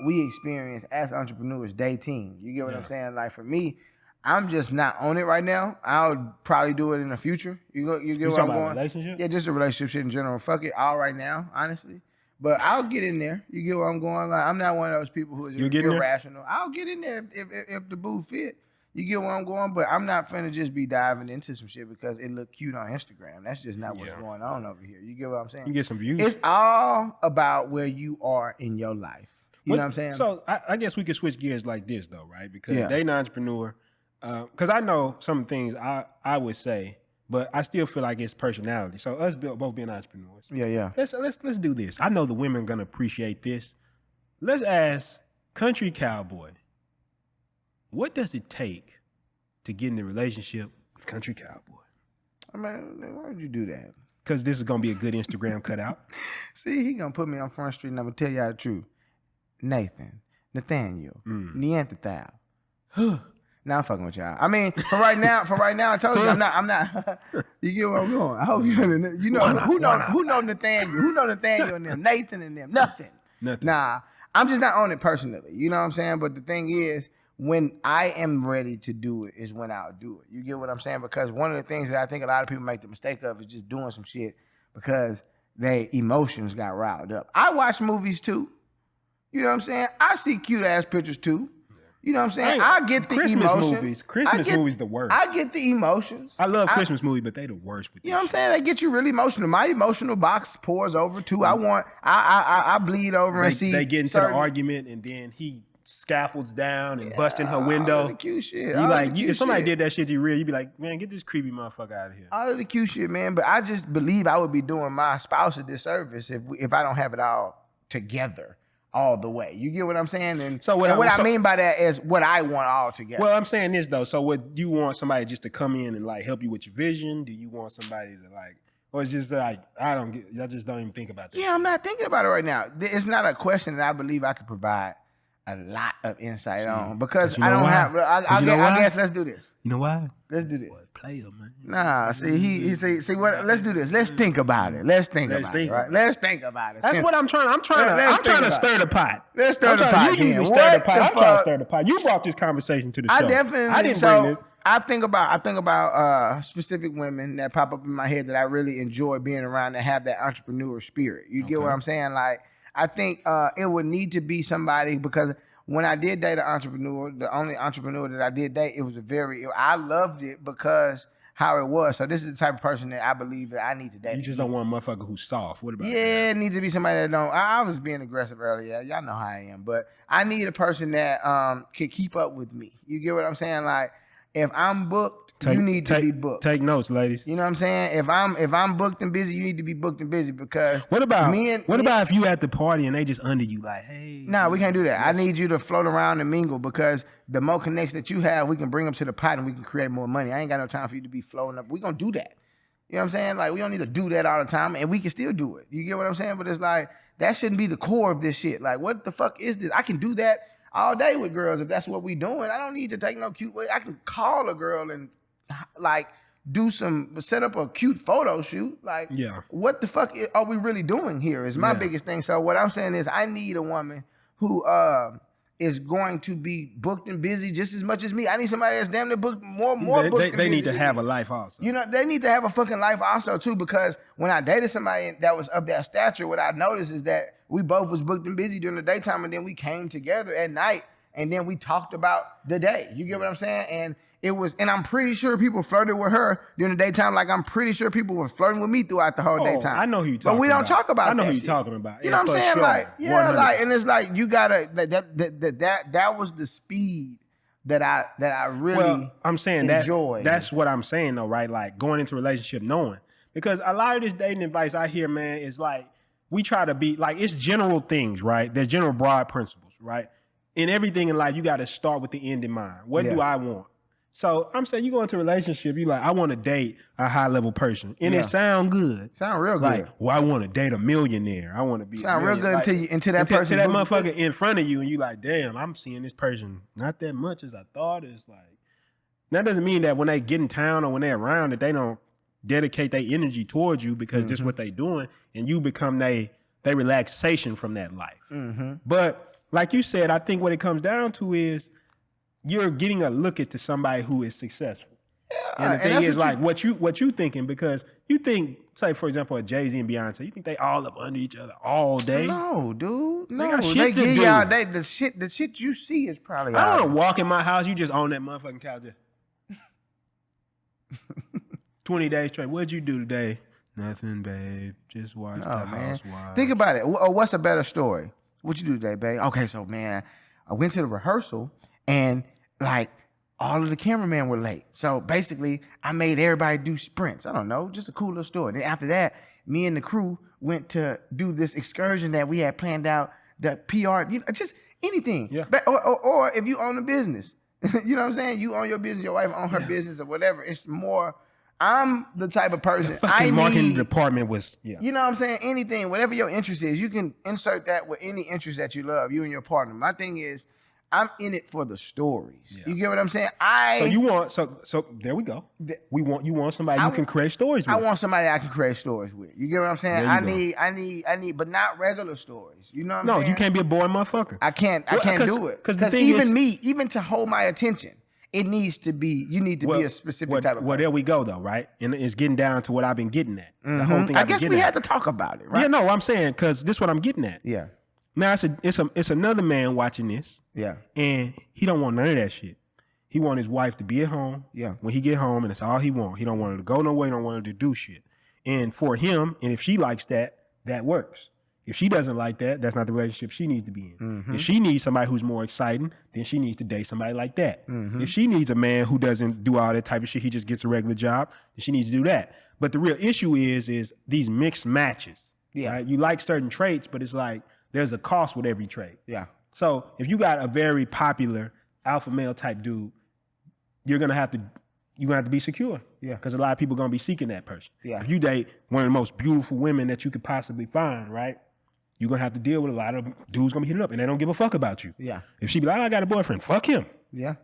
we experience as entrepreneurs dating. You get what I'm saying? Like for me, I'm just not on it right now. I'll probably do it in the future. You get where I'm talking going? about relationship? Yeah, just a relationship shit in general. Fuck it all right now, honestly. But I'll get in there. You get where I'm going? Like I'm not one of those people who is You'll get in there? irrational. I'll get in there if the boo fit. You get where I'm going? But I'm not finna just be diving into some shit because it look cute on Instagram. That's just not what's going on over here. You get what I'm saying? You get some views. It's all about where you are in your life. You know what I'm saying? So I guess we could switch gears like this though, right? Because Yeah. dating an entrepreneur, because I know some things I would say, but I still feel like it's personality. So us both being entrepreneurs. Yeah. Let's do this. I know the women are gonna appreciate this. Let's ask Country Cowboy, what does it take to get in a relationship with Country Cowboy? I mean, why would you do that? Because this is gonna be a good Instagram cutout. See, he gonna put me on Front Street and I'm gonna tell y'all the truth. Nathan, Nathaniel, Neanderthal. Now I'm fucking with y'all. I mean, for right now, I told you I'm not. You get where I'm going. I hope you know. Who know Nathaniel? Who know Nathaniel and them? Nathan and them? Nothing. Nah, I'm just not on it personally. You know what I'm saying? But the thing is, when I am ready to do it, is when I'll do it. You get what I'm saying? Because one of the things that I think a lot of people make the mistake of is just doing some shit because their emotions got riled up. I watch movies too. You know what I'm saying? I see cute ass pictures too. You know what I'm saying? I get the Christmas emotions. movies. Christmas movies the worst. I get the emotions. I love Christmas movies, but they the worst with You know what I'm saying? They get you really emotional. My emotional box pours over too. I bleed over and see. They get into the argument and then he scaffolds down and busts in her window. All of the cute shit. You like if somebody did that shit to you real, you'd be like, man, get this creepy motherfucker out of here. All of the cute shit, man. But I just believe I would be doing my spouse a disservice if I don't have it all together. All the way. You get what I'm saying? And so what I mean by that is what I want all together. Well, I'm saying this though. So what do you want somebody just to come in and like help you with your vision? Do you want somebody to like, or it's just like, I just don't even think about that. Yeah, I'm not thinking about it right now. It's not a question that I believe I could provide a lot of insight on because you I know don't why? have. 'Cause you know I why? guess let's do this. You know why? Let's do this. Boy, player, man. Nah, see, he see what? Let's do this. Let's think about it. Let's think about it. Right? Let's think about it. That's what I'm trying. I'm trying Let's to think stir the pot. Let's stir the pot. You usually then. stir the What pot. the I'm trying to fuck? stir the pot. You brought this conversation to the show. I definitely. I didn't so bring it. I think about specific women that pop up in my head that I really enjoy being around that have that entrepreneur spirit. You get what I'm saying? Like I think it would need to be somebody because when I did date an entrepreneur, the only entrepreneur that I did date, it was I loved it because how it was. So this is the type of person that I believe that I need to date. You just don't want a motherfucker who's soft. What about Yeah, it needs to be somebody that don't. I was being aggressive earlier. Y'all know how I am, but I need a person that can keep up with me. You get what I'm saying? Like if I'm booked, you need to be booked. Take notes, ladies. You know what I'm saying? If I'm booked and busy, you need to be booked and busy because What about if you at the party and they just under you like, hey? Nah, we can't do that. I need you to float around and mingle because the more connects that you have, we can bring them to the pot and we can create more money. I ain't got no time for you to be floating up. We gonna do that. You know what I'm saying? Like we don't need to do that all the time, and we can still do it. You get what I'm saying? But it's like that shouldn't be the core of this shit. Like what the fuck is this? I can do that all day with girls if that's what we doing. I don't need to take no cute way. I can call a girl and like set up a cute photo shoot. Like, what the fuck are we really doing here is my biggest thing. So what I'm saying is I need a woman who is going to be booked and busy just as much as me. I need somebody that's damn near booked more booked. They need to have a life also. You know, they need to have a fucking life also too because when I dated somebody that was of that stature, what I noticed is that we both was booked and busy during the daytime and then we came together at night and then we talked about the day. You get what I'm saying? And I'm pretty sure people flirted with her during the daytime. Like I'm pretty sure people were flirting with me throughout the whole daytime. I know who you talking about. But we don't talk about that. I know who you shit. talking about. You know what I'm saying? Sure. Like, yeah, 100%. like, and it's like you gotta that was the speed that I really I'm saying enjoyed. That's what I'm saying though, right? Like going into a relationship knowing. Because a lot of this dating advice I hear, man, is like we try to be like it's general things, right? There's general broad principles, right? In everything in life, you got to start with the end in mind. What do I want? So I'm saying you go into a relationship, you like, I want to date a high level person. And it sound good. Sound real good. Like, well, I want to date a millionaire. I want to be sound real good like, until that person that motherfucker in front of you and you like, damn, I'm seeing this person not that much as I thought. It's like, that doesn't mean that when they get in town or when they're around that they don't dedicate their energy towards you because this is what they doing and you become they relaxation from that life. But like you said, I think what it comes down to is you're getting a look at to somebody who is successful. And the thing is like what you thinking because you think, say for example, a Jay-Z and Beyonce, you think they all up under each other all day? No, dude. No. They give do. y'all the shit you see is probably I don't want to walk in my house, you just on that motherfucking couch. 20 days straight. What'd you do today? Nothing, babe. Just watch the Housewives. Think about it. What's a better story? What you do today, babe? Okay, so man, I went to the rehearsal and like all of the cameramen were late. So basically, I made everybody do sprints. I don't know, just a cool little story. Then after that, me and the crew went to do this excursion that we had planned out. The PR, just anything. Yeah. But, or if you own a business, you know what I'm saying? You own your business, your wife own her business or whatever. It's more. I'm the type of person. The marketing department was, You know what I'm saying? Anything, whatever your interest is, you can insert that with any interest that you love, you and your partner. My thing is, I'm in it for the stories. Yeah. You get what I'm saying? So there we go. You want somebody you can create stories with. I want somebody I can create stories with. You get what I'm saying? I need, but not regular stories. You know what I'm saying? No, you can't be a boring motherfucker. I can't do it. Because even to hold my attention, you need to be a specific type of person. Well, there we go though, right? And it's getting down to what I've been getting at. The whole thing I guess we had to talk about it, right? Yeah, no, I'm saying because this is what I'm getting at. Yeah. Now it's another man watching this. Yeah. And he don't want none of that shit. He want his wife to be at home. Yeah. When he get home, and that's all he want. He don't want her to go nowhere. He don't want her to do shit. And for him, and if she likes that, that works. If she doesn't like that, that's not the relationship she needs to be in. If she needs somebody who's more exciting, then she needs to date somebody like that. If she needs a man who doesn't do all that type of shit, he just gets a regular job, then she needs to do that. But the real issue is these mixed matches. Yeah. Right? You like certain traits, but it's like there's a cost with every trait. Yeah. So if you got a very popular alpha male type dude, you're gonna have to be secure. Yeah. Because a lot of people are gonna be seeking that person. Yeah. If you date one of the most beautiful women that you could possibly find, right? you're gonna have to deal with a lot of dudes gonna be hitting up and they don't give a fuck about you. Yeah. If she be like, oh, I got a boyfriend, fuck him. Yeah.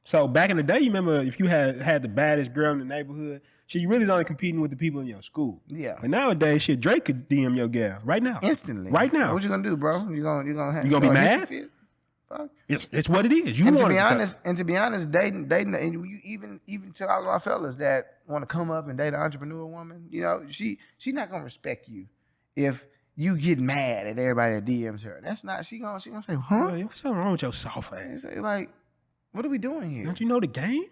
So back in the day, you remember if you had the baddest girl in the neighborhood, she really was only competing with the people in your school. Yeah. But nowadays, shit, Drake could DM your gal right now. Instantly. Right now. What you gonna do, bro? You gonna be mad? Fuck. It's what it is. And to be honest, dating, and you even tell all of our fellas that want to come up and date an entrepreneur woman, you know, she not gonna respect you if you get mad at everybody that DMs her. That's not. She gonna say, huh? Hey, what's wrong with your soft ass? And say like, what are we doing here? Don't you know the game?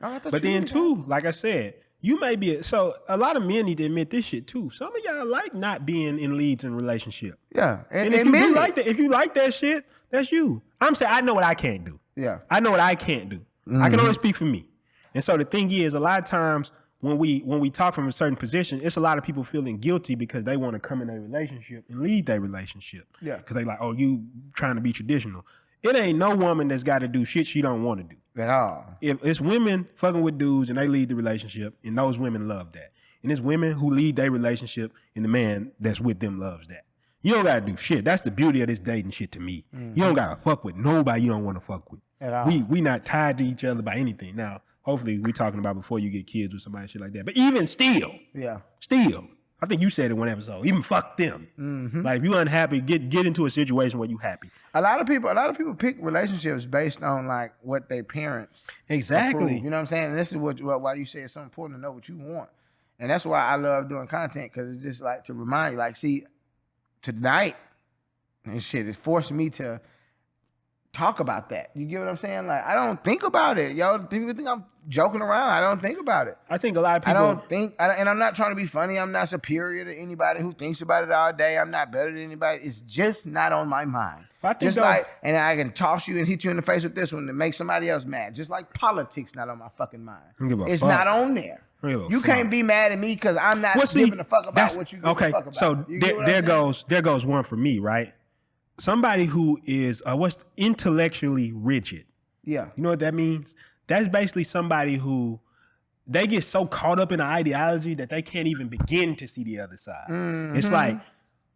Oh, I thought But you then knew too, like I said, you may be so a lot of men need to admit this shit too. Some of y'all like not being in leads in relationship. that. Yeah, And if you like that, if you like that shit, that's you. I'm saying I know what I can't do. Yeah. I know what I can't do. I can only speak for me. And so the thing is, a lot of times when we talk from a certain position, it's a lot of people feeling guilty because they want to come in a relationship and lead their relationship. Yeah. Because they like, oh, you trying to be traditional. It ain't no woman that's got to do shit she don't want to do. At all. If it's women fucking with dudes and they lead the relationship, and those women love that. And it's women who lead their relationship and the man that's with them loves that. You don't gotta do shit. That's the beauty of this dating shit to me. You don't gotta fuck with nobody you don't want to fuck with. At all. We not tied to each other by anything. Now, hopefully we talking about before you get kids with somebody, shit like that. But even still, I think you said it one episode. Even fuck them. Like if you unhappy, get into a situation where you happy. A lot of people pick relationships based on like what their parents Exactly. approve. You know what I'm saying? And this is why you say it's so important to know what you want. And that's why I love doing content, because it's just like to remind you, like, see, tonight and shit, it forced me to talk about that. You get what I'm saying? Like, I don't think about it. Yo, people think I'm joking around. I don't think about it. I think a lot of people. And I'm not trying to be funny. I'm not superior to anybody who thinks about it all day. I'm not better than anybody. It's just not on my mind. And I can toss you and hit you in the face with this one to make somebody else mad. Just like politics not on my fucking mind. It's not on there. You can't be mad at me because I'm not giving a fuck about what you give a fuck about. So there goes one for me, right? Somebody who is what's intellectually rigid. Yeah. You know what that means? That's basically somebody who they get so caught up in an ideology that they can't even begin to see the other side. It's like,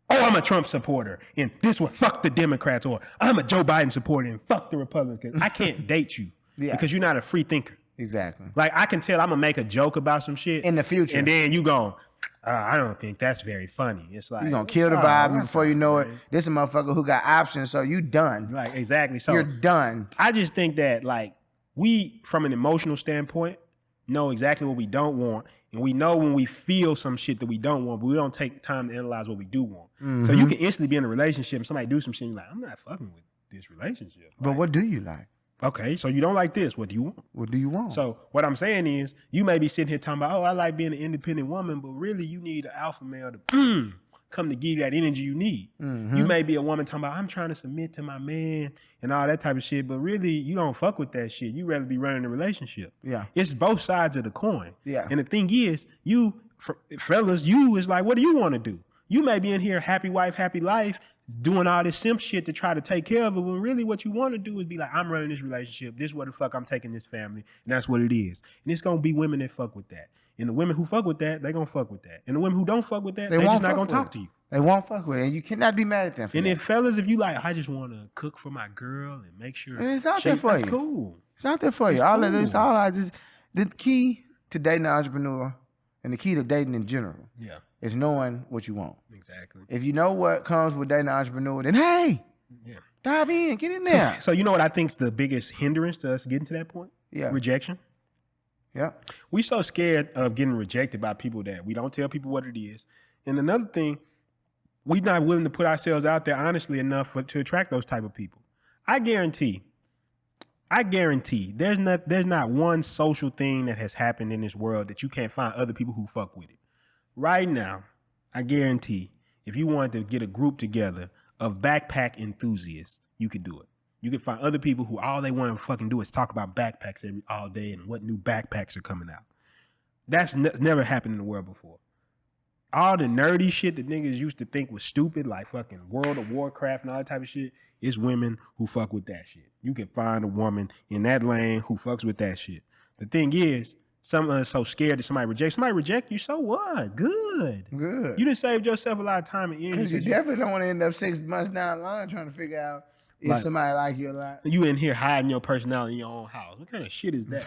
oh, I'm a Trump supporter and this one, fuck the Democrats, or I'm a Joe Biden supporter and fuck the Republicans. I can't date you because you're not a free thinker. Exactly. Like I can tell I'm gonna make a joke about some shit in the future, and then you go, I don't think that's very funny. It's like you're gonna kill the vibe, and before you know it, this is a motherfucker who got options, so you done. Like exactly. So you're done. I just think that like we, from an emotional standpoint, know exactly what we don't want, and we know when we feel some shit that we don't want, but we don't take time to analyze what we do want. So you can instantly be in a relationship and somebody do some shit, and you're like, I'm not fucking with this relationship. But what do you like? Okay, so you don't like this. What do you want? What do you want? So what I'm saying is, you may be sitting here talking about, oh, I like being an independent woman, but really you need an alpha male to come to give you that energy you need. You may be a woman talking about, I'm trying to submit to my man and all that type of shit, but really you don't fuck with that shit. You rather be running a relationship. Yeah. It's both sides of the coin. Yeah. And the thing is, fellas, is like, what do you want to do? You may be in here, happy wife, happy life, doing all this simp shit to try to take care of it, when really what you want to do is be like, I'm running this relationship, this is what the fuck I'm taking this family, and that's what it is. And it's gonna be women that fuck with that. And the women who fuck with that, they gonna fuck with that. And the women who don't fuck with that, they just not gonna talk to you. They won't fuck with it, and you cannot be mad at them for and that. then fellas, if you like, I just want to cook for my girl and make sure it's out there for that's you. Cool. It's out there for you. The key to dating an entrepreneur and the key to dating in general is knowing what you want. Exactly. If you know what comes with dating an entrepreneur, then hey, dive in, get in there. So you know what I think's the biggest hindrance to us getting to that point? Yeah. Rejection. Yeah. We so scared of getting rejected by people that we don't tell people what it is. And another thing, we not willing to put ourselves out there honestly enough to attract those type of people. I guarantee there's not one social thing that has happened in this world that you can't find other people who fuck with it. Right now, I guarantee if you wanted to get a group together of backpack enthusiasts, you could do it. You could find other people who all they want to fucking do is talk about backpacks all day and what new backpacks are coming out. That's never happened in the world before. All the nerdy shit that niggas used to think was stupid, like fucking World of Warcraft and all that type of shit, it's women who fuck with that shit. You can find a woman in that lane who fucks with that shit. The thing is, so scared that somebody reject you. So what? Good. Good. You done saved yourself a lot of time and energy. Because you definitely don't want to end up 6 months down the line trying to figure out if somebody like you a lot. You in here hiding your personality in your own house. What kind of shit is that?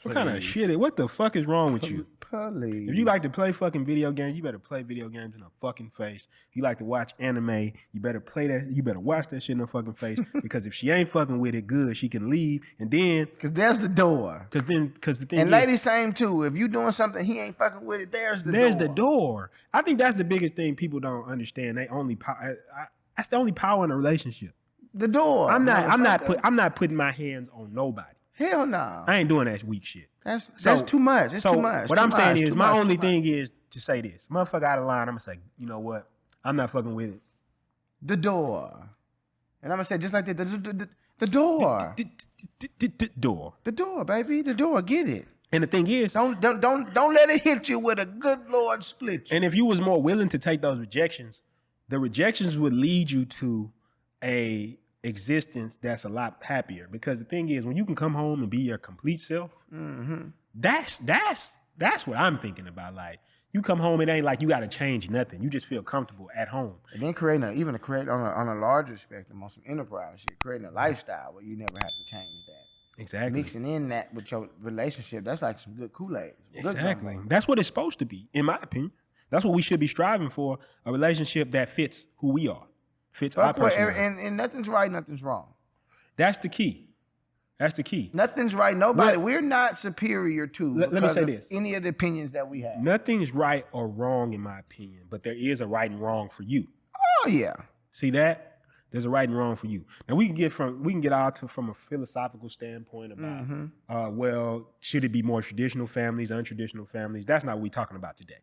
What kind of shit? What the fuck is wrong with you? Please. If you like to play fucking video games, you better play video games in the fucking face. If you like to watch anime, you better play that. You better watch that shit in the fucking face. Because if she ain't fucking with it good, she can leave. And then, because there's the door. Because the thing and is, ladies, same too. If you doing something he ain't fucking with it, there's the door. I think that's the biggest thing people don't understand. They only that's the only power in a relationship. The door. I'm not putting my hands on nobody. Hell no. I ain't doing that weak shit. That's too much. It's too much. What I'm saying is, my only thing is to say this. Motherfucker out of line, I'm going to say, you know what? I'm not fucking with it. The door. And I'm going to say just like that, the door. Door. The door, baby. The door. Get it. And the thing is, don't let it hit you with a good Lord split you. And if you was more willing to take those rejections, the rejections would lead you to a existence that's a lot happier. Because the thing is, when you can come home and be your complete self, that's what I'm thinking about. Like, you come home, it ain't like you got to change nothing. You just feel comfortable at home. And then create on a larger spectrum, on some enterprise shit, creating a lifestyle where you never have to change that. Exactly. Mixing in that with your relationship, that's like some good Kool-Aid. Exactly. That's what it's supposed to be, in my opinion. That's what we should be striving for, a relationship that fits who we are. Fits our personality. And nothing's right, nothing's wrong. That's the key. That's the key. Nothing's right. Nobody. We're not superior to. Let me say this. Any of the opinions that we have. Nothing's right or wrong in my opinion, but there is a right and wrong for you. Oh yeah. See that? There's a right and wrong for you. Now we can get out from a philosophical standpoint about well, should it be more traditional families, untraditional families? That's not what we're talking about today.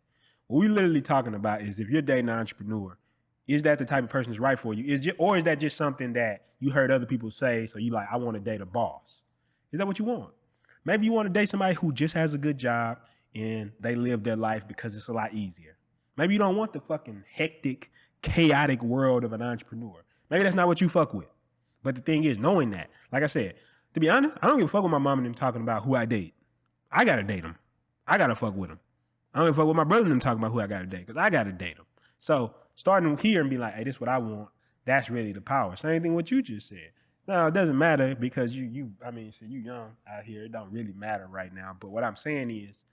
What we're literally talking about is if you're dating an entrepreneur, is that the type of person that's right for you? Or is that just something that you heard other people say, so you like, I want to date a boss? Is that what you want? Maybe you want to date somebody who just has a good job and they live their life because it's a lot easier. Maybe you don't want the fucking hectic, chaotic world of an entrepreneur. Maybe that's not what you fuck with. But the thing is, knowing that, like I said, to be honest, I don't give a fuck with my mom and them talking about who I date. I got to date them. I got to fuck with them. I don't give a fuck with my brother and them talking about who I got to date because I got to date them. So starting here and be like, hey, this is what I want, that's really the power. Same thing what you just said. No, it doesn't matter because you young out here. It don't really matter right now. But what I'm saying is,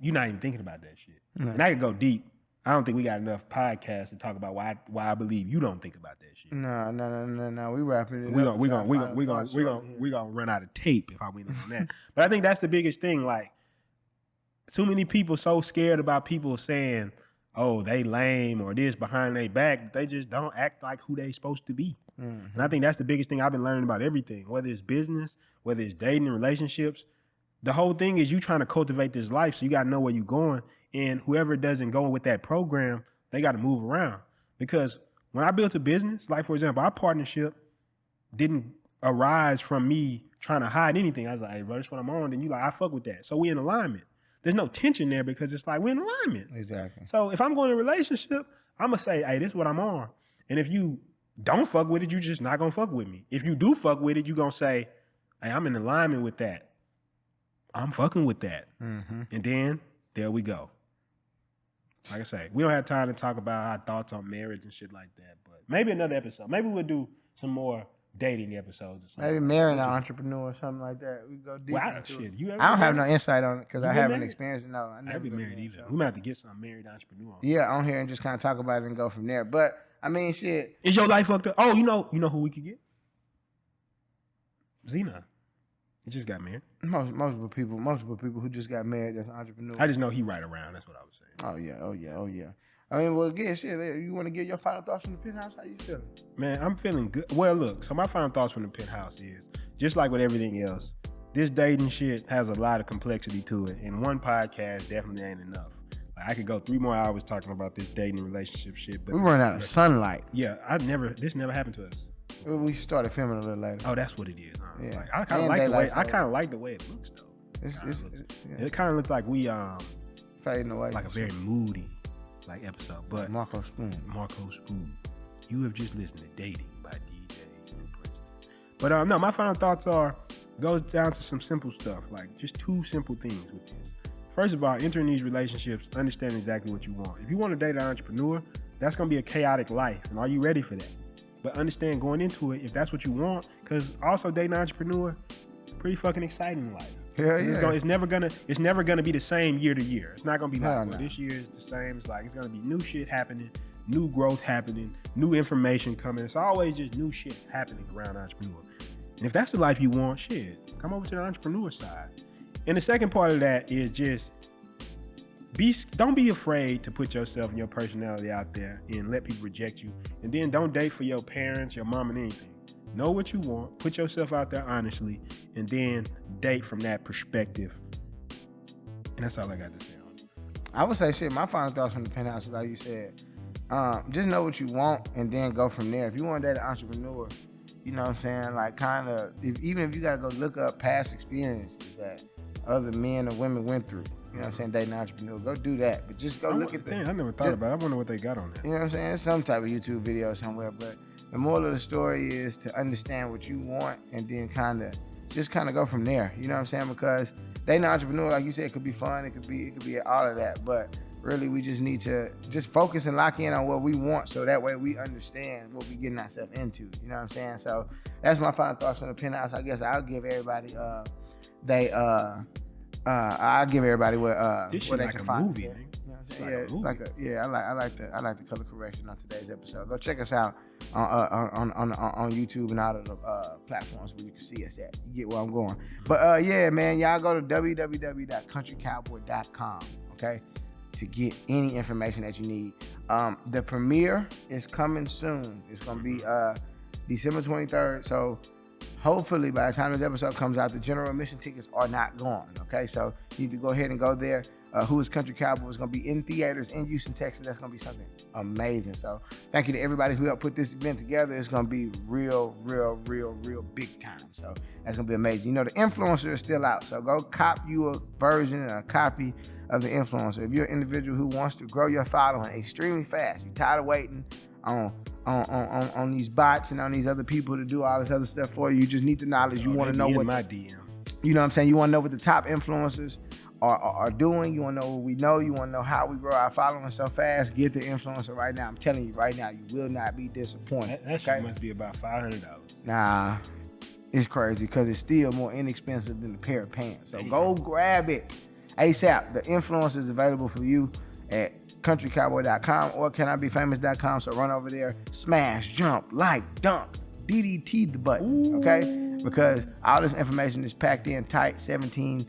you're not even thinking about that shit. Mm-hmm. And I could go deep. I don't think we got enough podcasts to talk about why I believe you don't think about that shit. No. We wrapping it up. We gonna run out of tape if I went in on that. But I think that's the biggest thing. Like, too many people so scared about people saying, oh, they lame or this behind their back. They just don't act like who they supposed to be. Mm-hmm. And I think that's the biggest thing I've been learning about everything, whether it's business, whether it's dating and relationships. The whole thing is you trying to cultivate this life, so you got to know where you're going. And whoever doesn't go with that program, they got to move around. Because when I built a business, like, for example, our partnership didn't arise from me trying to hide anything. I was like, hey, bro, that's what I'm on. And you like, I fuck with that. So we in alignment. There's no tension there because it's like we're in alignment. Exactly. So if I'm going to a relationship, I'm going to say, hey, this is what I'm on. And if you don't fuck with it, you just not going to fuck with me. If you do fuck with it, you going to say, hey, I'm in alignment with that. I'm fucking with that. Mm-hmm. And then there we go. Like I say, we don't have time to talk about our thoughts on marriage and shit like that. But maybe another episode. Maybe we'll do some more dating episodes or something. Maybe marrying an entrepreneur or something like that. We go deep. Well, shit, I don't have no insight on it because I haven't experienced it. No, I never be married either. So. We might have to get some married entrepreneur. On here and just kind of talk about it and go from there. But I mean, shit. Is your life fucked up? Oh, you know who we could get? Zena. He just got married. Multiple people who just got married that's entrepreneurs. I just know he right around. That's what I was saying. Oh yeah. I mean, well, again, shit. You want to get your final thoughts from the Penthouse? How you feeling? Man, I'm feeling good. Well, look. So my final thoughts from the Penthouse is just like with everything else. This dating shit has a lot of complexity to it, and one podcast definitely ain't enough. Like, I could go 3 more hours talking about this dating relationship shit, but we run out of sunlight. Yeah, this never happened to us. We started filming a little later. Oh, that's what it is. Huh? Yeah. Like, I kind of like the way it looks though. It kind of looks like we fading away. Like a very moody episode. But Marco Spoon. You have just listened to Dating by DJ Princeton. But no, my final thoughts are goes down to some simple stuff, like just 2 simple things with this. First of all, entering these relationships, understand exactly what you want. If you want to date an entrepreneur, that's going to be a chaotic life. And are you ready for that? But understand going into it, if that's what you want, because also dating an entrepreneur, pretty fucking exciting life. Hell yeah. It's never gonna be the same year to year. It's not gonna be like, Hell no. this year is the same. It's like, it's gonna be new shit happening, new growth happening, new information coming. It's always just new shit happening around entrepreneur. And if that's the life you want, shit, come over to the entrepreneur side. And the second part of that is just don't be afraid to put yourself and your personality out there and let people reject you. And then don't date for your parents, your mom, and anything. Know what you want, put yourself out there honestly, and then date from that perspective. And that's all I got to say on it. I would say, shit, my final thoughts from the Penthouse is like you said. Just know what you want and then go from there. If you want to date an entrepreneur, you know what I'm saying? Like, kind of, even if you got to go look up past experiences that other men or women went through, you know what I'm saying, dating an entrepreneur, go do that. But just go look at that. I never thought about it. I wonder what they got on that. You know what I'm saying? It's some type of YouTube video somewhere, but the moral of the story is to understand what you want and then kind of go from there. You know what I'm saying? Because dating an entrepreneur, like you said, it could be fun. It could be all of that. But really, we just need to just focus and lock in on what we want, so that way we understand what we're getting ourselves into. You know what I'm saying? So that's my final thoughts on the Penthouse. I guess I'll give everybody I'll give everybody where they like can a find movie, it. man. You know what I'm saying? I like the color correction on today's episode. Go check us out on YouTube and all of the platforms where you can see us at. You get where I'm going. But yeah, man, y'all go to www.countrycowboy.com, okay, to get any information that you need. The premiere is coming soon. It's gonna be December 23rd. So hopefully by the time this episode comes out, the general admission tickets are not gone. Okay, so you need to go ahead and go there. Who is Country Cowboy is going to be in theaters in Houston, Texas. That's going to be something amazing. So thank you to everybody who helped put this event together. It's going to be real big time. So that's going to be amazing. You know, the influencer is still out. So go cop you a version and a copy of the influencer. If you're an individual who wants to grow your following extremely fast, you're tired of waiting on these bots and on these other people to do all this other stuff for you. You just need the knowledge. You want to know what my DM. You know what I'm saying? You want to know what the top influencers are doing. You want to know what we know. You want to know how we grow our following so fast. Get the influencer right now. I'm telling you right now, you will not be disappointed. That shit must be about $500. Nah, it's crazy because it's still more inexpensive than a pair of pants. So go grab it ASAP. The influencer is available for you at countrycowboy.com or canibefamous.com. So run over there, smash, jump, like, dunk, DDT the button, okay? Because all this information is packed in tight, 17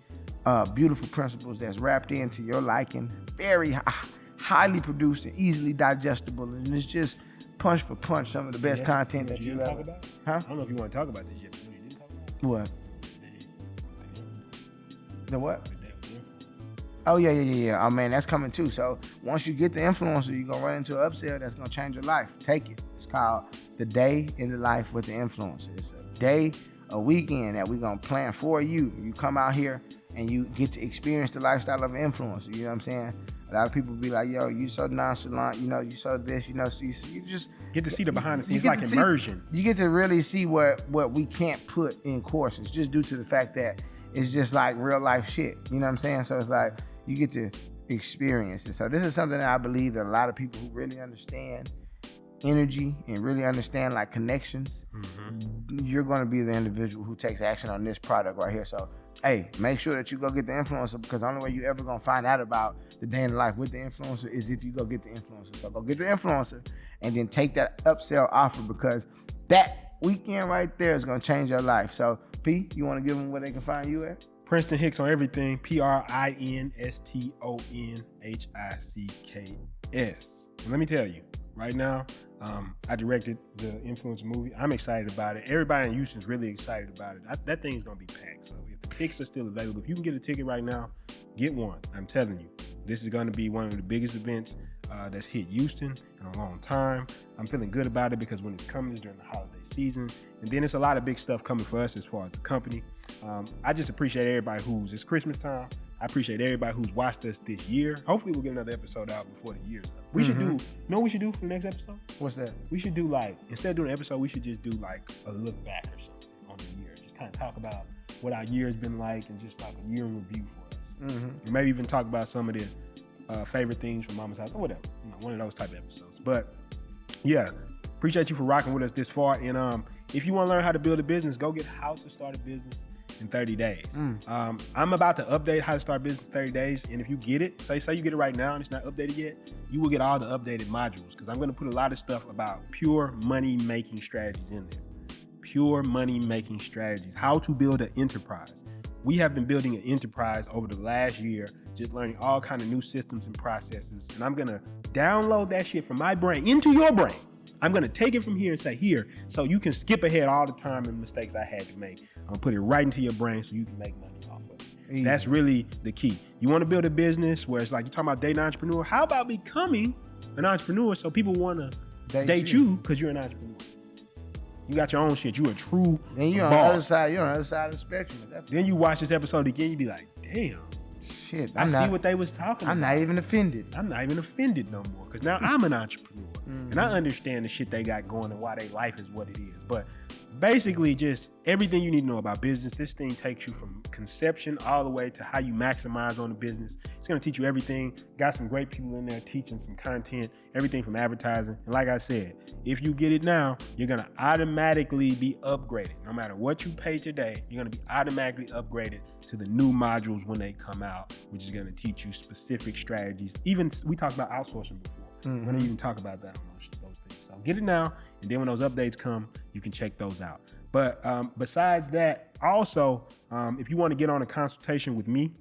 beautiful principles that's wrapped into your liking, very highly produced and easily digestible, and it's just punch for punch some of the best content that you ever. Huh? I don't know if you want to talk about this yet. But you didn't talk about it. What? The what? Oh yeah. Oh man, that's coming too. So once you get the influencer, you're gonna run into an upsell that's gonna change your life. Take it. It's called The Day in the Life with the Influencer. It's a day, a weekend that we're gonna plan for you. You come out here and you get to experience the lifestyle of an influencer. You know what I'm saying? A lot of people be like, yo, you so nonchalant, you know, you so this, you know, so you just get to see the behind the scenes. It's like immersion. You get to really see what we can't put in courses just due to the fact that it's just like real life shit. You know what I'm saying? So it's like you get to experience it. So this is something that I believe that a lot of people who really understand energy and really understand like connections, you're going to be the individual who takes action on this product right here. So hey, make sure that you go get the influencer, because the only way you ever gonna find out about the day in life with the influencer is if you go get the influencer. So go get the influencer and then take that upsell offer, because that weekend right there is gonna change your life. So P, you wanna give them where they can find you at? Princeton Hicks on everything. PRINSTONHICKS. And let me tell you, right now, I directed the influencer movie. I'm excited about it. Everybody in Houston's really excited about it. That thing's gonna be packed. So if the tickets are still available, if you can get a ticket right now, get one. I'm telling you, this is gonna be one of the biggest events that's hit Houston in a long time. I'm feeling good about it because when it's coming, it's during the holiday season. And then it's a lot of big stuff coming for us as far as the company. I just appreciate everybody it's Christmas time. I appreciate everybody who's watched us this year. Hopefully we'll get another episode out before the year's up. We should do, you know what we should do for the next episode? What's that? We should do like, instead of doing an episode, we should just do like a look back or something on the year. Just kind of talk about what our year has been like and just like a year in review for us. And maybe even talk about some of the favorite things from Mama's house or whatever. One of those type of episodes. But yeah, appreciate you for rocking with us this far. And if you want to learn how to build a business, go get How to Start a Business in 30 days. I'm about to update How to Start a Business in 30 days. And if you get it, say you get it right now and it's not updated yet, you will get all the updated modules because I'm going to put a lot of stuff about pure money making strategies in there. Pure money making strategies, how to build an enterprise. We have been building an enterprise over the last year, just learning all kind of new systems and processes. And I'm going to download that shit from my brain into your brain. I'm going to take it from here and say here, so you can skip ahead all the time and mistakes I had to make. I'm going to put it right into your brain so you can make money off of it. Easy. That's really the key. You want to build a business where it's like you're talking about dating an entrepreneur. How about becoming an entrepreneur so people want to date you because you're an entrepreneur? You got your own shit. You a true Then you're on the other side. You're on the other side of the spectrum. Then you watch this episode again. You be like, damn. Shit. I see what they was talking about. I'm not even offended. I'm not even offended no more because now I'm an entrepreneur and I understand the shit they got going and why their life is what it is. But basically, just everything you need to know about business. This thing takes you from conception all the way to how you maximize on the business. It's going to teach you everything. Got some great people in there teaching some content, everything from advertising. And like I said, if you get it now, you're going to automatically be upgraded. No matter what you pay today, you're going to be automatically upgraded to the new modules when they come out, which is going to teach you specific strategies. Even we talked about outsourcing before. We're going to even talk about that on those things. So get it now. And then when those updates come, you can check those out. But besides that, also, if you want to get on a consultation with me,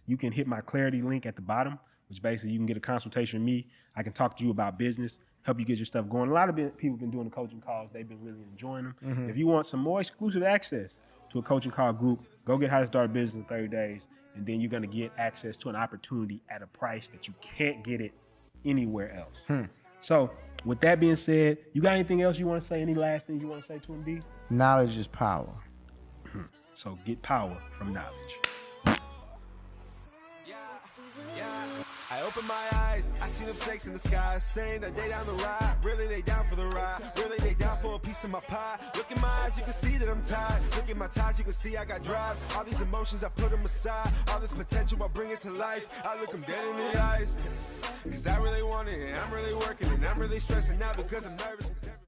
you can hit my Clarity link at the bottom, which basically you can get a consultation with me. I can talk to you about business, help you get your stuff going. A lot of people have been doing the coaching calls. They've been really enjoying them. If you want some more exclusive access to a coaching call group, go get How to Start a Business in 30 days. And then you're going to get access to an opportunity at a price that you can't get it anywhere else. So with that being said, you got anything else you want to say? Any last thing you want to say to him, D? Knowledge is power. So get power from knowledge. I open my eyes, I see them snakes in the sky, saying that they down the ride. Really they down for the ride, really they down for a piece of my pie. Look in my eyes, you can see that I'm tired. Look at my ties, you can see I got drive. All these emotions, I put them aside. All this potential, I bring it to life. I look them dead in the eyes, cause I really want it, and I'm really working, and I'm really stressing out because I'm nervous.